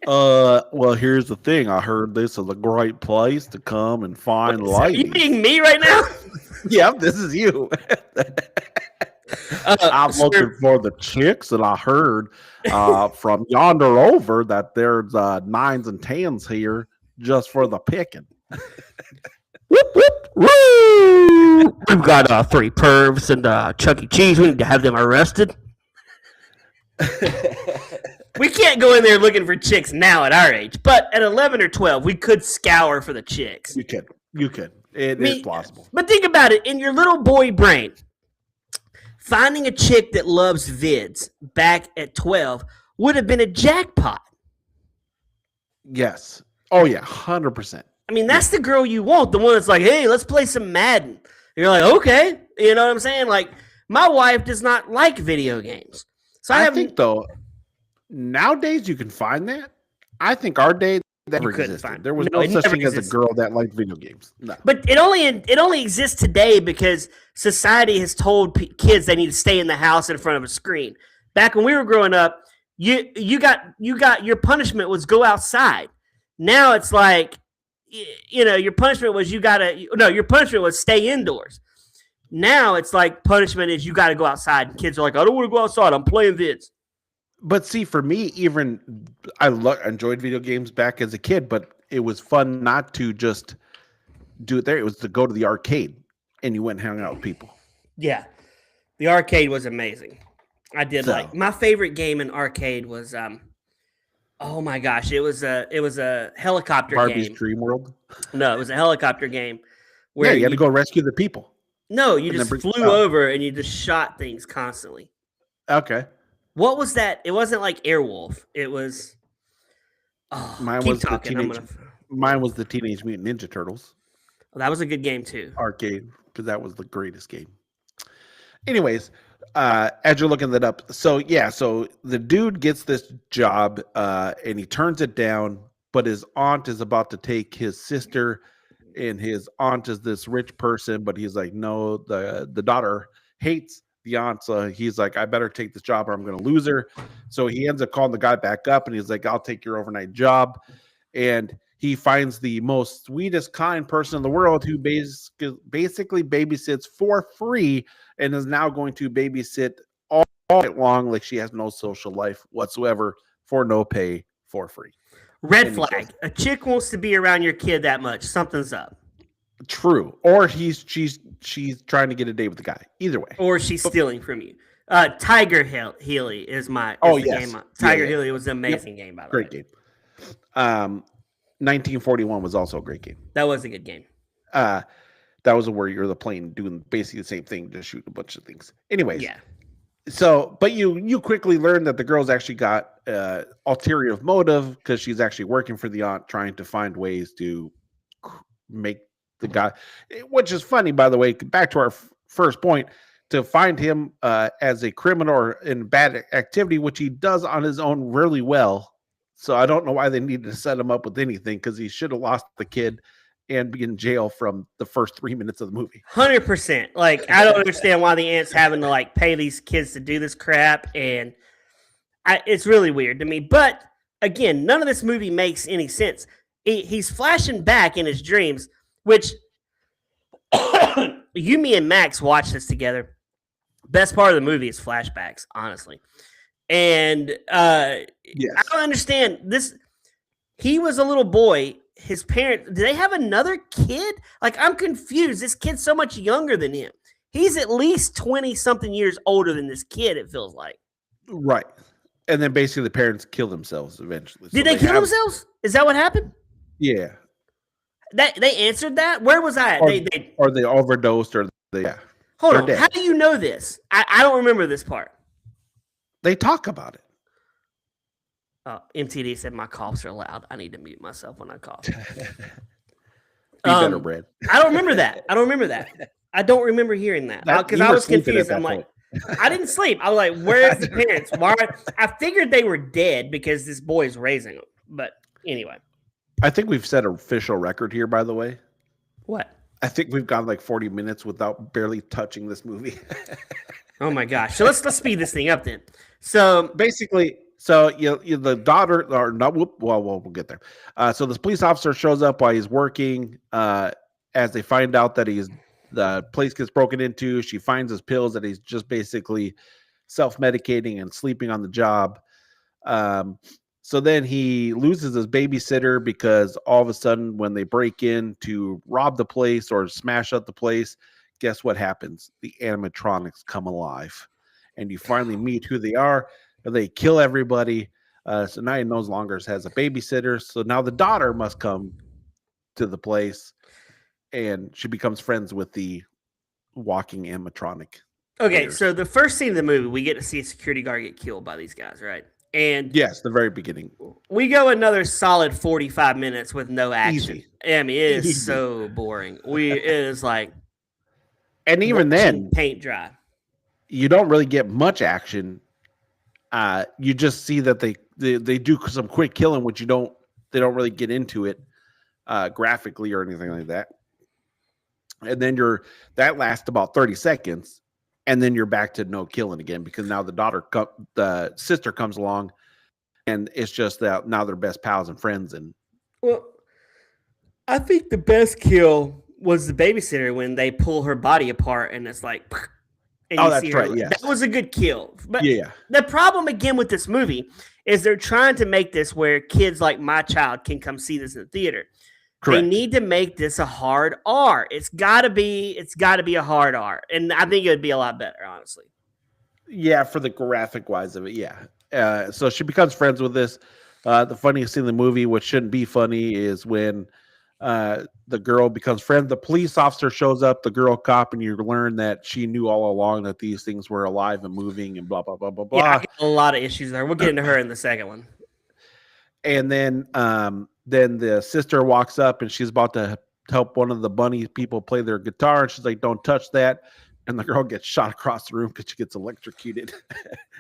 Speaker 1: Well, here's the thing. I heard this is a great place to come and find ladies.
Speaker 2: Are you being me right now?
Speaker 1: Yep, this is you. I'm looking for the chicks, and I heard from yonder over that there's 9s and 10s here just for the picking.
Speaker 2: Whoop, whoop, woo! We've got 3 pervs and Chuck E. Cheese. We need to have them arrested. We can't go in there looking for chicks now at our age, but at 11 or 12, we could scour for the chicks.
Speaker 1: You could. It is plausible.
Speaker 2: But think about it. In your little boy brain, finding a chick that loves vids back at 12 would have been a jackpot.
Speaker 1: Yes. Oh, yeah, 100%.
Speaker 2: I mean, that's the girl you want, the one that's like, hey, let's play some Madden. And you're like, okay. You know what I'm saying? Like, my wife does not like video games. So I think,
Speaker 1: though, nowadays you can find that. I think our day that never existed. There was no such thing as a girl that liked video games. No.
Speaker 2: But it only exists today because society has told kids they need to stay in the house in front of a screen. Back when we were growing up, you got your punishment was go outside. Now it's like, your punishment was your punishment was stay indoors. Now it's like punishment is you got to go outside. And kids are like, I don't want to go outside. I'm playing vids.
Speaker 1: But see, for me, even I enjoyed video games back as a kid, but it was fun not to just do it there. It was to go to the arcade and you went and hung out with people.
Speaker 2: Yeah, the arcade was amazing. I did like my favorite game in arcade was oh my gosh, it was a helicopter
Speaker 1: Barbie's
Speaker 2: game.
Speaker 1: Dream World.
Speaker 2: No, it was a helicopter game where
Speaker 1: you had to go rescue the people.
Speaker 2: No, you just flew over and you just shot things constantly.
Speaker 1: Okay.
Speaker 2: What was that? It wasn't like Airwolf. It was. Oh,
Speaker 1: mine was the Teenage Mutant Ninja Turtles.
Speaker 2: Well, that was a good game too.
Speaker 1: Arcade, because that was the greatest game. Anyways, as you're looking that up, so the dude gets this job and he turns it down, but his aunt is about to take his sister, and his aunt is this rich person, but he's like, no, the daughter hates the aunt, so he's like, I better take this job or I'm going to lose her. So he ends up calling the guy back up, and he's like, I'll take your overnight job. And he finds the most sweetest, kind person in the world who basically babysits for free and is now going to babysit all night long like she has no social life whatsoever for no pay for free.
Speaker 2: Red flag. A chick wants to be around your kid that much. Something's up.
Speaker 1: True. Or she's trying to get a date with the guy. Either way.
Speaker 2: Or she's stealing from you. Tiger Healy is my
Speaker 1: yes.
Speaker 2: Game. Tiger Healy was an amazing game, by the way.
Speaker 1: Great game. 1941 was also a great game.
Speaker 2: That was a good game.
Speaker 1: That was where you're the plane doing basically the same thing, just shooting a bunch of things. Anyways.
Speaker 2: Yeah.
Speaker 1: So, but you quickly learn that the girl's actually got ulterior motive because she's actually working for the aunt, trying to find ways to make the guy, which is funny, by the way. Back to our first point, to find him as a criminal or in bad activity, which he does on his own really well. So I don't know why they needed to set him up with anything, because he should have lost the kid and be in jail from the first 3 minutes of the movie.
Speaker 2: 100%. Like, I don't understand why the aunt's having to like pay these kids to do this crap, and it's really weird to me. But again, none of this movie makes any sense. He's flashing back in his dreams, which you, me, and Max watched this together. Best part of the movie is flashbacks, honestly. And
Speaker 1: Yes.
Speaker 2: I don't understand this. He was a little boy. His parents, do they have another kid? Like, I'm confused. This kid's so much younger than him. He's at least 20 something years older than this kid, it feels like.
Speaker 1: Right. And then basically the parents kill themselves eventually.
Speaker 2: Did they kill themselves? Is that what happened?
Speaker 1: Yeah.
Speaker 2: They answered that? Where was I at?
Speaker 1: Or they overdosed, or they
Speaker 2: Hold on. Dead. How do you know this? I don't remember this part.
Speaker 1: They talk about it.
Speaker 2: MTD said my coughs are loud. I need to mute myself when I cough.
Speaker 1: Be better, Brad.
Speaker 2: I don't remember that. I don't remember hearing that because I was confused. I'm like, I didn't sleep. I was like, where's the parents? Why? I figured they were dead because this boy's raising them. But anyway.
Speaker 1: I think we've set an official record here, by the way.
Speaker 2: What?
Speaker 1: I think we've gone like 40 minutes without barely touching this movie.
Speaker 2: Oh my gosh. So let's speed this thing up then. So
Speaker 1: basically, the daughter, or not, well, we'll get there. So this police officer shows up while he's working. As they find out that the place gets broken into, she finds his pills that he's just basically self-medicating and sleeping on the job. So then he loses his babysitter because all of a sudden when they break in to rob the place or smash up the place, guess what happens? The animatronics come alive, and you finally meet who they are. They kill everybody. So now he no longer has a babysitter. So now the daughter must come to the place, and she becomes friends with the walking animatronic.
Speaker 2: Okay, players. So the first scene of the movie, we get to see a security guard get killed by these guys, right? And
Speaker 1: yes, the very beginning.
Speaker 2: We go another solid 45 minutes with no action. Easy. I mean, it is so boring. It is like,
Speaker 1: and even then,
Speaker 2: paint dry.
Speaker 1: You don't really get much action. You just see that they do some quick killing, which they don't really get into it graphically or anything like that. And then that lasts about 30 seconds. And then you're back to no killing again, because now the sister comes along, and it's just that now they're best pals and friends. And
Speaker 2: well, I think the best kill was the babysitter when they pull her body apart, and it's like, and
Speaker 1: that's right. Yeah,
Speaker 2: that was a good kill. But
Speaker 1: yeah,
Speaker 2: the problem again with this movie is they're trying to make this where kids like my child can come see this in the theater. Correct. They need to make this a hard R. It's got to be a hard R, and I think it would be a lot better, honestly.
Speaker 1: Yeah, for the graphic wise of it, yeah. So she becomes friends with this. The funniest thing in the movie, which shouldn't be funny, is when the girl becomes friends. The police officer shows up, the girl cop, and you learn that she knew all along that these things were alive and moving and blah blah blah blah blah.
Speaker 2: Yeah, I get a lot of issues there. We'll get into her in the second one.
Speaker 1: And then the sister walks up, and she's about to help one of the bunny people play their guitar, and she's like, "Don't touch that." And the girl gets shot across the room because she gets electrocuted.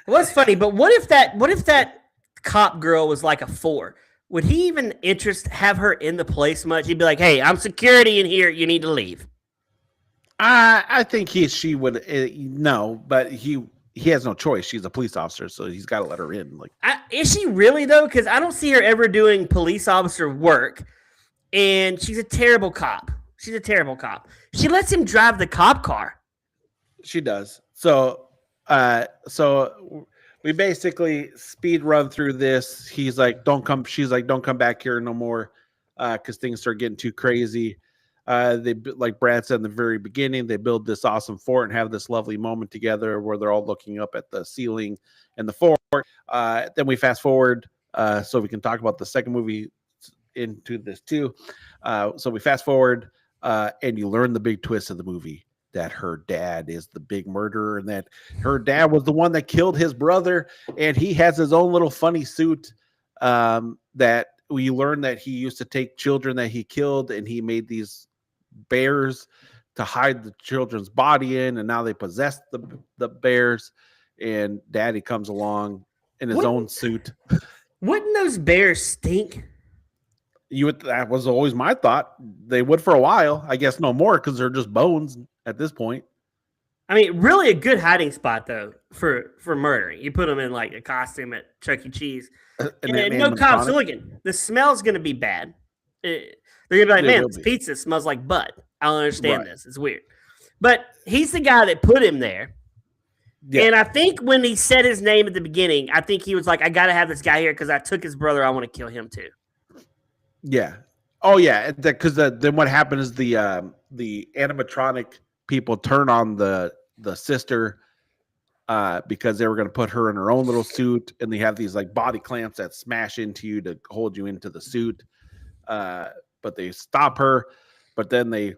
Speaker 2: Well, that's funny, but what if that cop girl was like a 4? Would he even have her in the place much? He'd be like, "Hey, I'm security in here. You need to leave."
Speaker 1: I think she would no, but he has no choice. She's a police officer, so he's got to let her in. Like,
Speaker 2: is she really though? Because I don't see her ever doing police officer work, and she's a terrible cop. She lets him drive the cop car.
Speaker 1: She does. So we basically speed run through this. He's like, "Don't come." She's like, "Don't come back here no more," because things start getting too crazy. They, like Brad said in the very beginning, they build this awesome fort and have this lovely moment together where they're all looking up at the ceiling and the fort. Then we fast forward, so we can talk about the second movie into this too. So we fast forward, and you learn the big twist of the movie. that her dad is the big murderer and that her dad was the one that killed his brother. And he has his own little funny suit that we learn that he used to take children that he killed and he made these bears to hide the children's body in. And now they possess the bears. And daddy comes along in his own suit.
Speaker 2: Wouldn't those bears stink?
Speaker 1: That was always my thought. They would for a while. I guess no more because they're just bones at this point.
Speaker 2: I mean, really a good hiding spot though for murdering. You put them in like a costume at Chuck E. Cheese, and no cops are looking. The smell's going to be bad. They're going to be like, man, this pizza smells like butt. I don't understand this. It's weird. But he's the guy that put him there. Yeah. And I think when he said his name at the beginning, I think he was like, I got to have this guy here because I took his brother. I want to kill him too.
Speaker 1: Yeah. Oh, yeah. Because then what happened is the animatronic people turn on the sister because they were going to put her in her own little suit. And they have these like body clamps that smash into you to hold you into the suit. But they stop her. But then the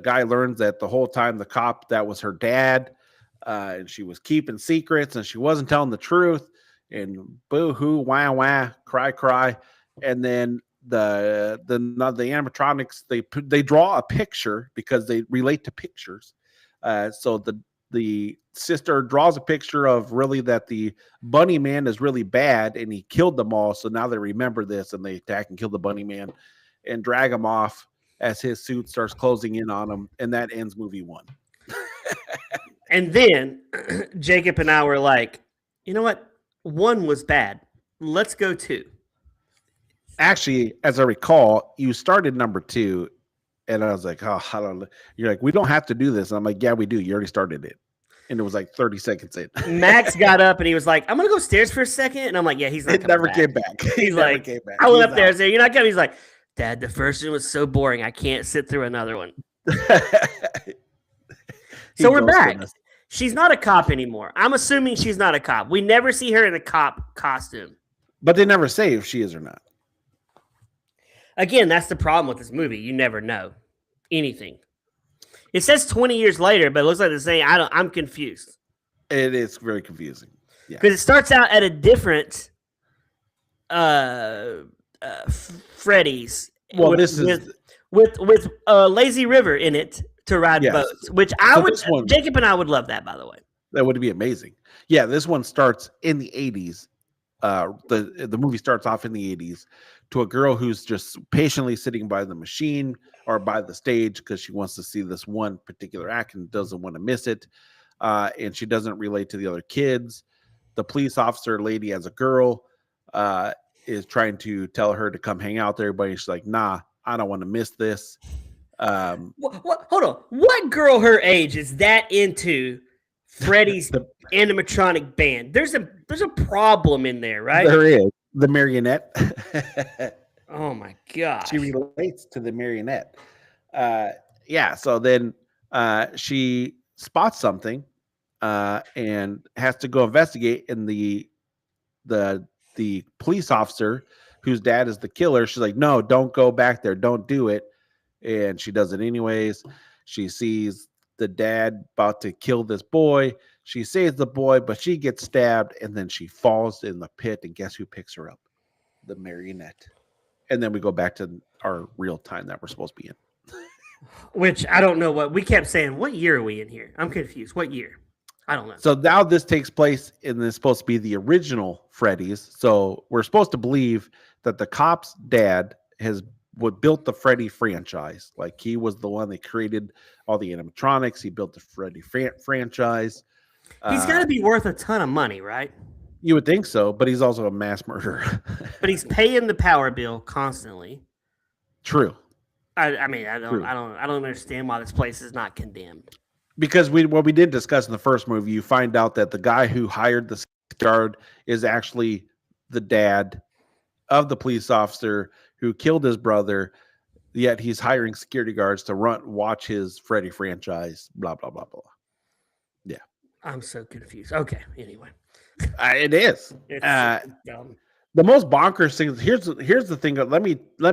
Speaker 1: guy learns that the whole time the cop, that was her dad. And she was keeping secrets and she wasn't telling the truth. And boo-hoo, wah, wah, cry, cry. And then the animatronics, they draw a picture because they relate to pictures. So the sister draws a picture of really that the bunny man is really bad and he killed them all. So now they remember this and they attack and kill the bunny man and drag him off as his suit starts closing in on him. And that ends movie 1.
Speaker 2: And then Jacob and I were like, you know what? 1 was bad. Let's go 2.
Speaker 1: Actually, as I recall, you started number 2, and I was like, oh, I don't know. You're like, we don't have to do this. And I'm like, yeah, we do. You already started it. And it was like 30 seconds in.
Speaker 2: Max got up and he was like, I'm going to go upstairs for a second. And I'm like, yeah, he's not coming back.
Speaker 1: Came back.
Speaker 2: He's like, came back. I went up there and said, you're not coming. He's like, Dad, the first one was so boring. I can't sit through another one. So we're back. She's not a cop anymore. I'm assuming she's not a cop. We never see her in a cop costume.
Speaker 1: But they never say if she is or not.
Speaker 2: Again, that's the problem with this movie. You never know anything. It says 20 years later, but it looks like the same. I'm confused.
Speaker 1: It is very confusing. Yeah.
Speaker 2: Because it starts out at a different Freddy's.
Speaker 1: Well, this is
Speaker 2: with Lazy River in it to ride boats, which Jacob and I would love that, by the way.
Speaker 1: That would be amazing. Yeah, this one starts in the 80s. The movie starts off in the 80s to a girl who's just patiently sitting by the machine or by the stage because she wants to see this one particular act and doesn't want to miss it. And she doesn't relate to the other kids. The police officer lady as a girl is trying to tell her to come hang out with everybody. She's like, nah, I don't want to miss this.
Speaker 2: What? Hold on. What girl her age is that into Freddy's animatronic band? There's a problem in there, right?
Speaker 1: There is. The marionette.
Speaker 2: Oh my god.
Speaker 1: She relates to the marionette. Yeah, so then she spots something and has to go investigate, and the police officer whose dad is the killer, she's like, no, don't go back there, don't do it. And she does it anyways. She sees the dad about to kill this boy. She saves the boy, but she gets stabbed, and then she falls in the pit, and guess who picks her up? The marionette. And then we go back to our real time that we're supposed to be in.
Speaker 2: Which I don't know what we kept saying. What year are we in here? I'm confused. What year? I don't know.
Speaker 1: So now this takes place, and it's supposed to be the original Freddy's. So we're supposed to believe that the cop's dad built the Freddy franchise. Like, he was the one that created all the animatronics. He built the Freddy franchise.
Speaker 2: He's got to be worth a ton of money, right?
Speaker 1: You would think so, but he's also a mass murderer.
Speaker 2: But he's paying the power bill constantly.
Speaker 1: True.
Speaker 2: I don't understand why this place is not condemned.
Speaker 1: Because what we did discuss in the first movie, you find out that the guy who hired the guard is actually the dad of the police officer who killed his brother. Yet he's hiring security guards to watch his Freddy franchise. Blah blah blah blah. Yeah,
Speaker 2: I'm so confused. Okay, anyway,
Speaker 1: it is.
Speaker 2: It's dumb.
Speaker 1: The most bonkers thing. Here's the thing. Let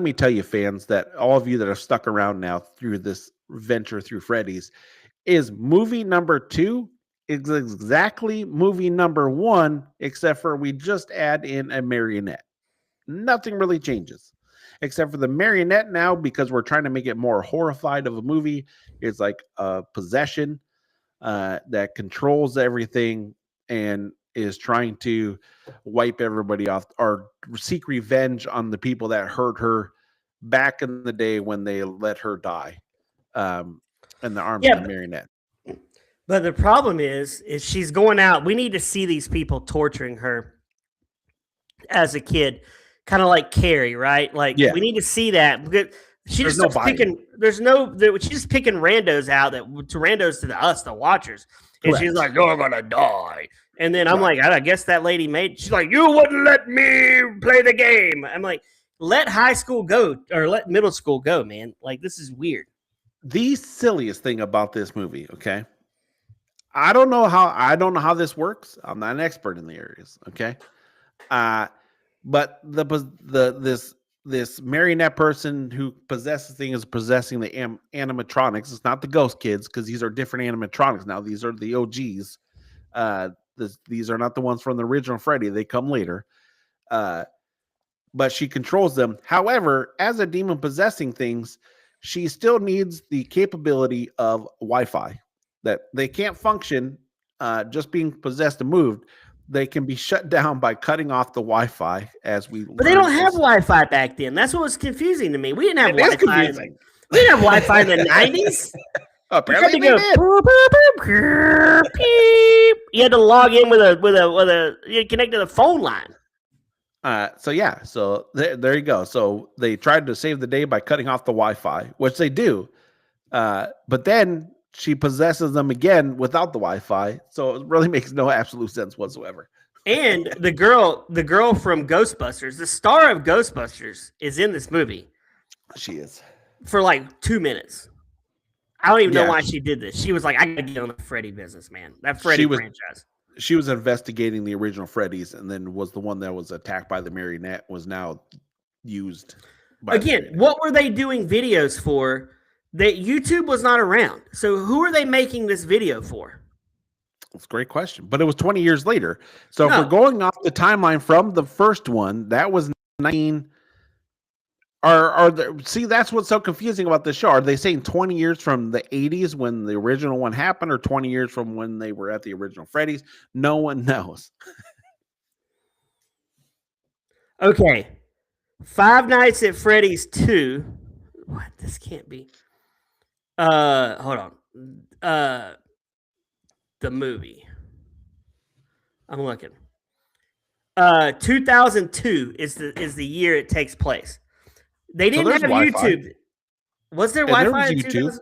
Speaker 1: me tell you, fans, that all of you that have stuck around now through this venture through Freddy's, is movie number 2 is exactly movie number 1, except for we just add in a marionette. Nothing really changes, except for the marionette now, because we're trying to make it more horrified of a movie. It's like a possession that controls everything and is trying to wipe everybody off or seek revenge on the people that hurt her back in the day when they let her die in the arms of the marionette.
Speaker 2: But the problem is she's going out. We need to see these people torturing her as a kid, kind of like Carrie, right? Like we need to see that because she just starts picking. She's just picking randos out randos to us, the watchers, and she's like, "You're gonna die." And then I'm like, I guess that lady she's like, "You wouldn't let me play the game." I'm like, let high school go or let middle school go, man. Like, this is weird.
Speaker 1: The silliest thing about this movie, okay? I don't know how this works. I'm not an expert in the areas, okay? But this marionette person who possesses things is possessing the animatronics. It's not the ghost kids because these are different animatronics now. These are the OGs. These are not the ones from the original Freddy. They come later. But she controls them. However, as a demon possessing things, she still needs the capability of Wi-Fi. That they can't function just being possessed and moved. They can be shut down by cutting off the Wi-Fi
Speaker 2: But they don't have Wi-Fi back then. That's what was confusing to me. We didn't have Wi-Fi. We didn't have Wi-Fi in the 90s.
Speaker 1: Apparently we did.
Speaker 2: You had to log in with a you connect to the phone line.
Speaker 1: So there you go. So they tried to save the day by cutting off the Wi-Fi, which they do. But then she possesses them again without the Wi-Fi, so it really makes no absolute sense whatsoever.
Speaker 2: And the girl from Ghostbusters, the star of Ghostbusters, is in this movie.
Speaker 1: She is
Speaker 2: for like 2 minutes. I don't even know why she did this. She was like, I gotta get on the Freddy business, man. That Freddy franchise.
Speaker 1: She was investigating the original Freddy's and then was the one that was attacked by the marionette, was now used.
Speaker 2: Again, what were they doing videos for? That YouTube was not around. So who are they making this video for?
Speaker 1: That's a great question. But it was 20 years later. So if we're going off the timeline from the first one, that was 19. See, that's what's so confusing about the show. Are they saying 20 years from the 80s when the original one happened, or 20 years from when they were at the original Freddy's? No one knows.
Speaker 2: Okay. Five Nights at Freddy's 2. What? This can't be. Hold on. The movie. I'm looking. 2002 is the year it takes place. They didn't have Wi-Fi. YouTube. Was there Wi-Fi in 2000?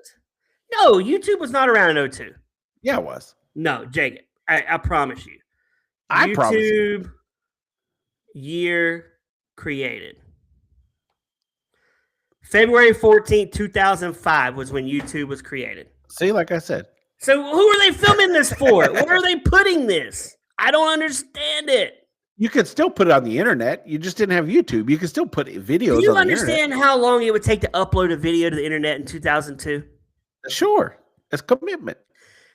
Speaker 2: No, YouTube was not around in 2002.
Speaker 1: Yeah, it was.
Speaker 2: No, Jake, I promise you.
Speaker 1: I promise you.
Speaker 2: YouTube year created. February 14th, 2005 was when YouTube was created.
Speaker 1: See, like I said.
Speaker 2: So who are they filming this for? Where are they putting this? I don't understand it.
Speaker 1: You could still put it on the internet. You just didn't have YouTube. You could still put videos on the internet.
Speaker 2: Do you understand how long it would take to upload a video to the internet in 2002?
Speaker 1: Sure. It's commitment.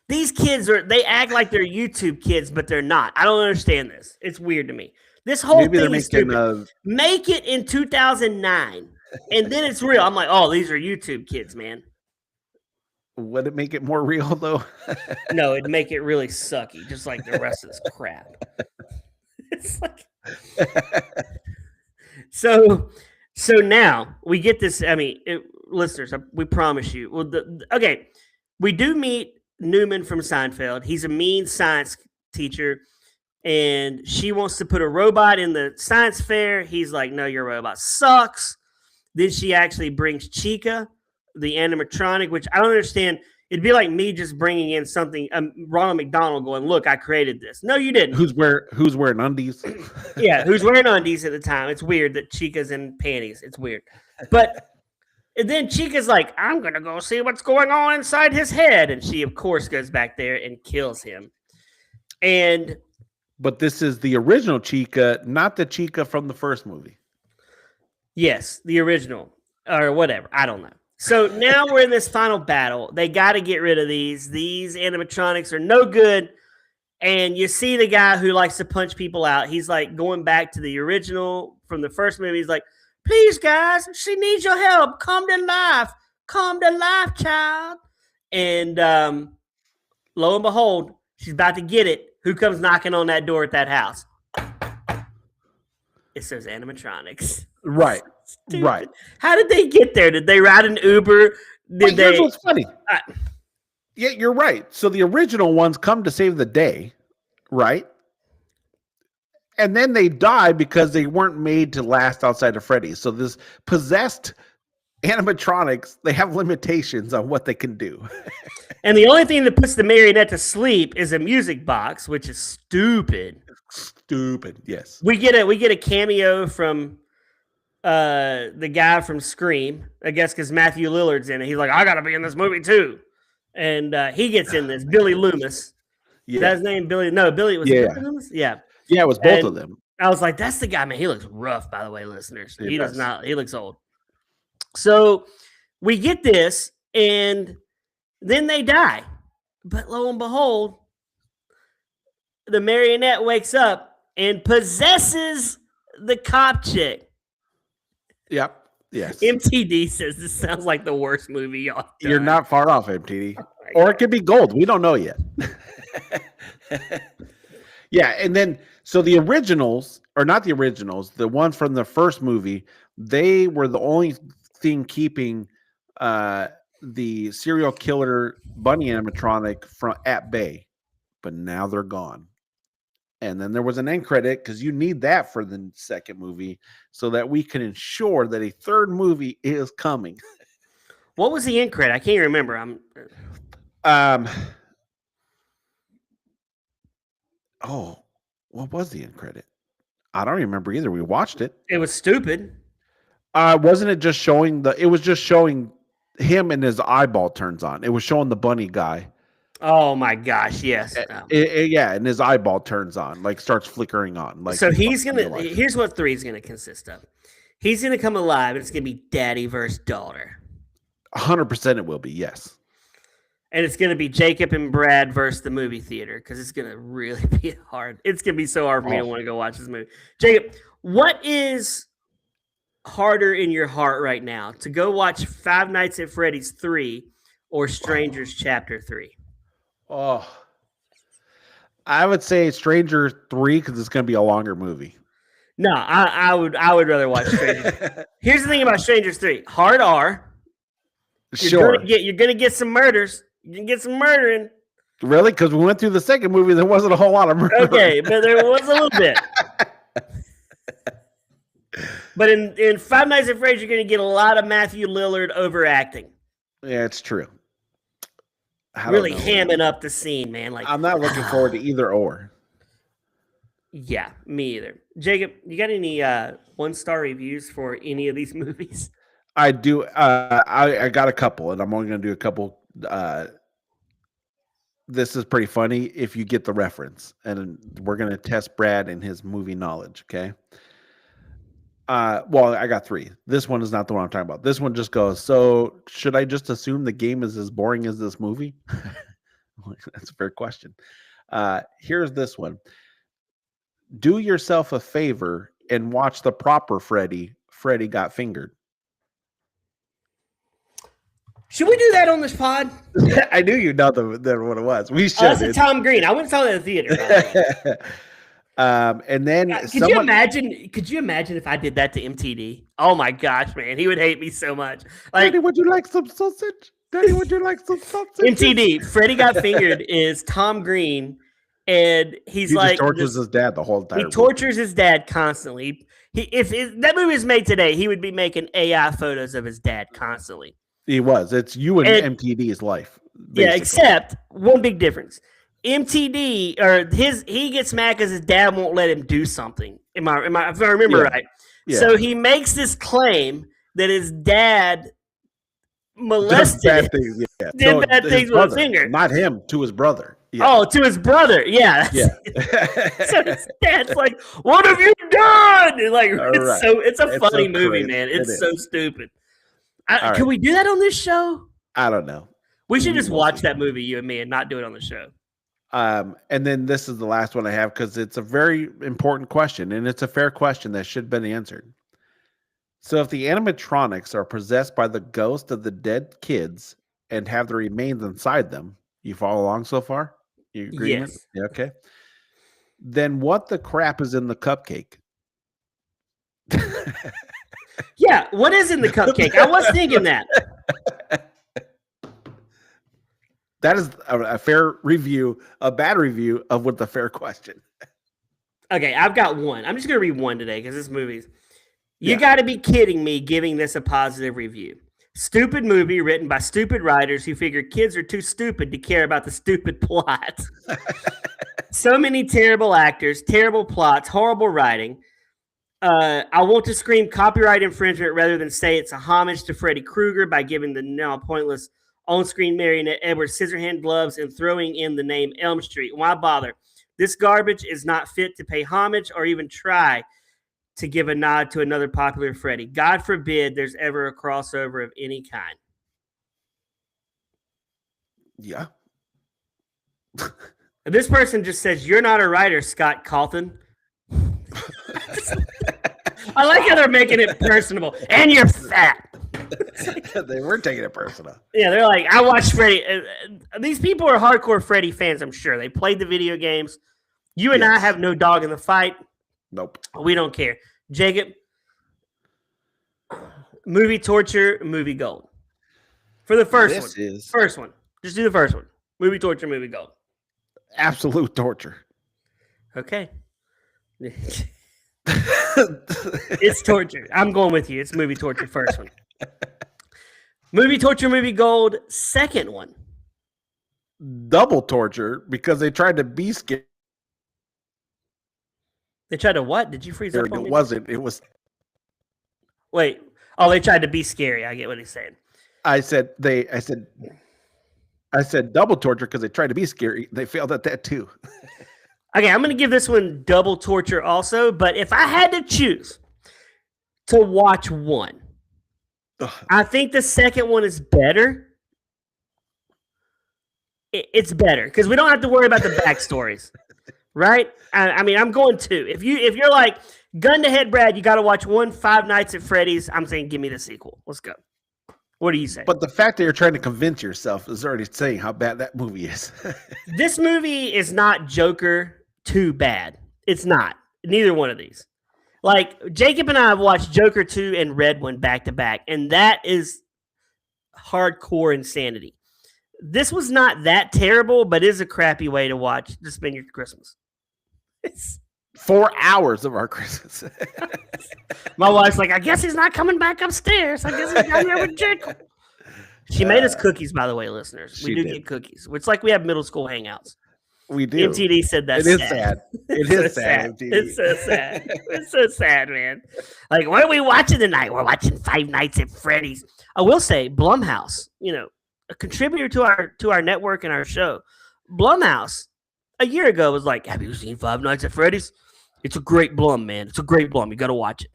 Speaker 2: These kids they act like they're YouTube kids, but they're not. I don't understand this. It's weird to me. This whole thing is stupid. Make it in 2009. And then it's real. I'm like, oh, these are YouTube kids, man.
Speaker 1: Would it make it more real, though?
Speaker 2: No, it'd make it really sucky, just like the rest of this crap. It's like... So now we get this. I mean, listeners, we promise you. Well, okay, we do meet Newman from Seinfeld. He's a mean science teacher, and she wants to put a robot in the science fair. He's like, no, your robot sucks. Then she actually brings Chica, the animatronic, which I don't understand. It'd be like me just bringing in something, Ronald McDonald going, look, I created this. No, you didn't.
Speaker 1: Who's wearing undies?
Speaker 2: Yeah, who's wearing undies at the time. It's weird that Chica's in panties. It's weird. But then Chica's like, I'm going to go see what's going on inside his head. And she, of course, goes back there and kills him. And
Speaker 1: But this is the original Chica, not the Chica from the first movie.
Speaker 2: Yes, the original or whatever. I don't know. So now we're in this final battle. They got to get rid of these. These animatronics are no good. And you see the guy who likes to punch people out. He's like going back to the original from the first movie. He's like, please, guys, she needs your help. Come to life. Come to life, child. And lo and behold, she's about to get it. Who comes knocking on that door at that house? It says animatronics.
Speaker 1: Right.
Speaker 2: Stupid.
Speaker 1: Right.
Speaker 2: How did they get there? Did they ride an Uber?
Speaker 1: Here's what's funny. Yeah, you're right. So the original ones come to save the day, right? And then they die because they weren't made to last outside of Freddy's. So this possessed animatronics, they have limitations on what they can do.
Speaker 2: And the only thing that puts the marionette to sleep is a music box, which is stupid.
Speaker 1: Stupid, yes.
Speaker 2: We get a cameo from the guy from Scream, I guess, because Matthew Lillard's in it. He's like, I gotta be in this movie too. And he gets in this. Billy Loomis. Yeah. Is that his name? Billy? No, Billy was Billy Loomis? Yeah.
Speaker 1: Yeah, it was both of them.
Speaker 2: I was like, that's the guy, man. He looks rough, by the way, listeners. He does not. He looks old. So we get this, and then they die. But lo and behold, the marionette wakes up and possesses the cop chick.
Speaker 1: Yep. Yes.
Speaker 2: MTD says this sounds like the worst movie y'all done.
Speaker 1: You're not far off, MTD. Or it could be gold. We don't know yet. Yeah, and then so the originals, or not the originals, the ones from the first movie, they were the only thing keeping the serial killer bunny animatronic from at bay. But now they're gone. And then there was an end credit because you need that for the second movie so that we can ensure that a third movie is coming.
Speaker 2: What was the end credit? I can't remember.
Speaker 1: What was the end credit? I don't remember either. We watched it.
Speaker 2: It was stupid.
Speaker 1: Wasn't it just showing it was just showing him and his eyeball turns on. It was showing the bunny guy.
Speaker 2: Oh my gosh, yes.
Speaker 1: Yeah, and his eyeball turns on, like starts flickering on. Like
Speaker 2: so he's here's what 3 is gonna consist of. He's gonna come alive, and it's gonna be daddy versus daughter.
Speaker 1: 100% it will be, yes.
Speaker 2: And it's gonna be Jacob and Brad versus the movie theater, because it's gonna really be hard. It's gonna be so hard for me to want to go watch this movie. Jacob, what is harder in your heart right now, to go watch Five Nights at Freddy's 3 or Strangers Chapter 3?
Speaker 1: Oh, I would say Stranger 3 because it's going to be a longer movie.
Speaker 2: No, I would rather watch Strangers. Here's the thing about Strangers 3: hard R. You're gonna get some murders. You can get some murdering.
Speaker 1: Really? Because we went through the second movie, there wasn't a whole lot of murder.
Speaker 2: Okay, but there was a little bit. But in Five Nights at Freddy's, you're gonna get a lot of Matthew Lillard overacting.
Speaker 1: Yeah, it's true.
Speaker 2: Really hamming up the scene, man. Like,
Speaker 1: I'm not looking forward to either or.
Speaker 2: Yeah, me either. Jacob, you got any 1-star reviews for any of these movies?
Speaker 1: I do. I got a couple, and I'm only going to do a couple. This is pretty funny if you get the reference, and we're going to test Brad and his movie knowledge. Okay. Well, I got 3. This one is not the one I'm talking about. This one just goes, so should I just assume the game is as boring as this movie? That's a fair question. Here's this one. Do yourself a favor and watch the proper Freddy. Freddy Got Fingered.
Speaker 2: Should we do that on this pod?
Speaker 1: I knew you know what it was. We should.
Speaker 2: That's a Tom Green. I went and saw that in the theater.
Speaker 1: And then
Speaker 2: could you imagine if I did that to MTD? Oh my gosh, man, he would hate me so much. Like,
Speaker 1: Daddy, would you like some sausage? Daddy, would you like some sausage?
Speaker 2: MTD, Freddy Got Fingered is Tom Green, and he like
Speaker 1: tortures his dad the whole time.
Speaker 2: He tortures his dad constantly. If that movie was made today, he would be making AI photos of his dad constantly.
Speaker 1: He was. It's you and MTD's life. Basically.
Speaker 2: Yeah, except one big difference. MTD he gets mad because his dad won't let him do something. If I remember right. Yeah. So he makes this claim that his dad molested
Speaker 1: bad things with a finger.
Speaker 2: Not
Speaker 1: him, to his brother. Yeah.
Speaker 2: Oh, to his brother. Yeah.
Speaker 1: Yeah.
Speaker 2: So his dad's like, "What have you done?" And like,
Speaker 1: Right.
Speaker 2: it's a funny
Speaker 1: so
Speaker 2: movie,
Speaker 1: crazy.
Speaker 2: man.
Speaker 1: It
Speaker 2: It's so
Speaker 1: is.
Speaker 2: stupid.
Speaker 1: All
Speaker 2: Can
Speaker 1: right.
Speaker 2: we do that on this show?
Speaker 1: I don't know.
Speaker 2: We should just
Speaker 1: We'll
Speaker 2: watch
Speaker 1: see.
Speaker 2: that movie, you and me, and not do it on the show.
Speaker 1: And then this is the last one I have because it's a very important question, and it's a fair question that should have been answered. So, if the animatronics are possessed by the ghost of the dead kids and have the remains inside them, you follow along so far? You agreement?
Speaker 2: Yes.
Speaker 1: Yeah, okay. Then what the crap is in the cupcake?
Speaker 2: Yeah, what is in the cupcake? I was thinking that.
Speaker 1: That is a fair review, a bad review of what the fair question.
Speaker 2: Okay, I've got one. I'm just going to read one today because this movie's. You got to be kidding me giving this a positive review. Stupid movie written by stupid writers who figure kids are too stupid to care about the stupid plot. So many terrible actors, terrible plots, horrible writing. I want to scream copyright infringement rather than say it's a homage to Freddy Krueger by giving the now pointless on-screen marionette Edward Scissorhand gloves and throwing in the name Elm Street. Why bother? This garbage is not fit to pay homage or even try to give a nod to another popular Freddy. God forbid there's ever a crossover of any kind.
Speaker 1: Yeah.
Speaker 2: And this person just says, "You're not a writer, Scott Cawthon." I like how they're making it personable. And you're fat.
Speaker 1: They were taking it personal.
Speaker 2: Yeah, they're like, I watched Freddy. These people are hardcore Freddy fans, I'm sure. They played the video games. You and I have no dog in the fight.
Speaker 1: Nope.
Speaker 2: We don't care. Jacob, movie torture, movie gold. For the first First one. Just do the first one. Movie torture, movie gold.
Speaker 1: Absolute torture.
Speaker 2: Okay. It's torture. I'm going with you. It's movie torture, first one. Movie torture, movie gold, second one.
Speaker 1: Double torture because they tried to be scared.
Speaker 2: They tried to what? Did you freeze up on me?
Speaker 1: It wasn't. It was.
Speaker 2: Wait. Oh, they tried to be scary. I get what he's saying.
Speaker 1: I said double torture because they tried to be scary. They failed at that too.
Speaker 2: Okay, I'm going to give this one double torture also, but if I had to choose to watch one, I think the second one is better. It's better because we don't have to worry about the backstories, right? I mean, I'm going to. If you're like, gun to head, Brad, you got to watch Five Nights at Freddy's, I'm saying give me the sequel. Let's go. What do you say?
Speaker 1: But the fact that you're trying to convince yourself is already saying how bad that movie is.
Speaker 2: This movie is not Joker too bad. It's not. Neither one of these. Like, Jacob and I have watched Joker 2 and Red One back to back, and that is hardcore insanity. This was not that terrible, but is a crappy way to spend your Christmas. It's
Speaker 1: 4 hours of our Christmas.
Speaker 2: My wife's like, I guess he's not coming back upstairs. I guess he's down there with Jacob. She made us cookies, by the way, listeners. We do get cookies. It's like we have middle school hangouts.
Speaker 1: We do.
Speaker 2: MTD said that's
Speaker 1: sad. It is sad. It is sad.
Speaker 2: It's so sad. It's so sad, man. Like, what are we watching tonight? We're watching Five Nights at Freddy's. I will say, Blumhouse, a contributor to our network and our show. Blumhouse, a year ago, was like, have you seen Five Nights at Freddy's? It's a great Blum, man. It's a great Blum. You got to watch it.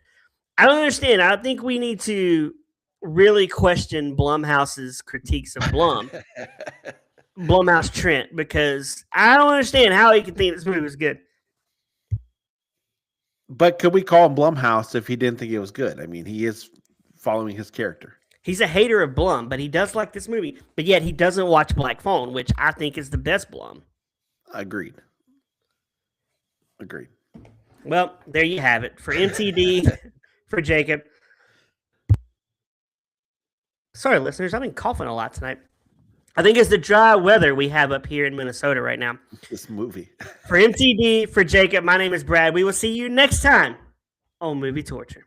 Speaker 2: I don't understand. I think we need to really question Blumhouse's critiques of Blum. Blumhouse Trent, because I don't understand how he can think this movie was good.
Speaker 1: But could we call him Blumhouse if he didn't think it was good? I mean, he is following his character.
Speaker 2: He's a hater of Blum, but he does like this movie. But yet he doesn't watch Black Phone, which I think is the best Blum.
Speaker 1: Agreed.
Speaker 2: Well, there you have it. For MTD, for Jacob. Sorry, listeners. I've been coughing a lot tonight. I think it's the dry weather we have up here in Minnesota right now.
Speaker 1: This movie.
Speaker 2: For MTD, for Jacob, my name is Brad. We will see you next time on Movie Torture.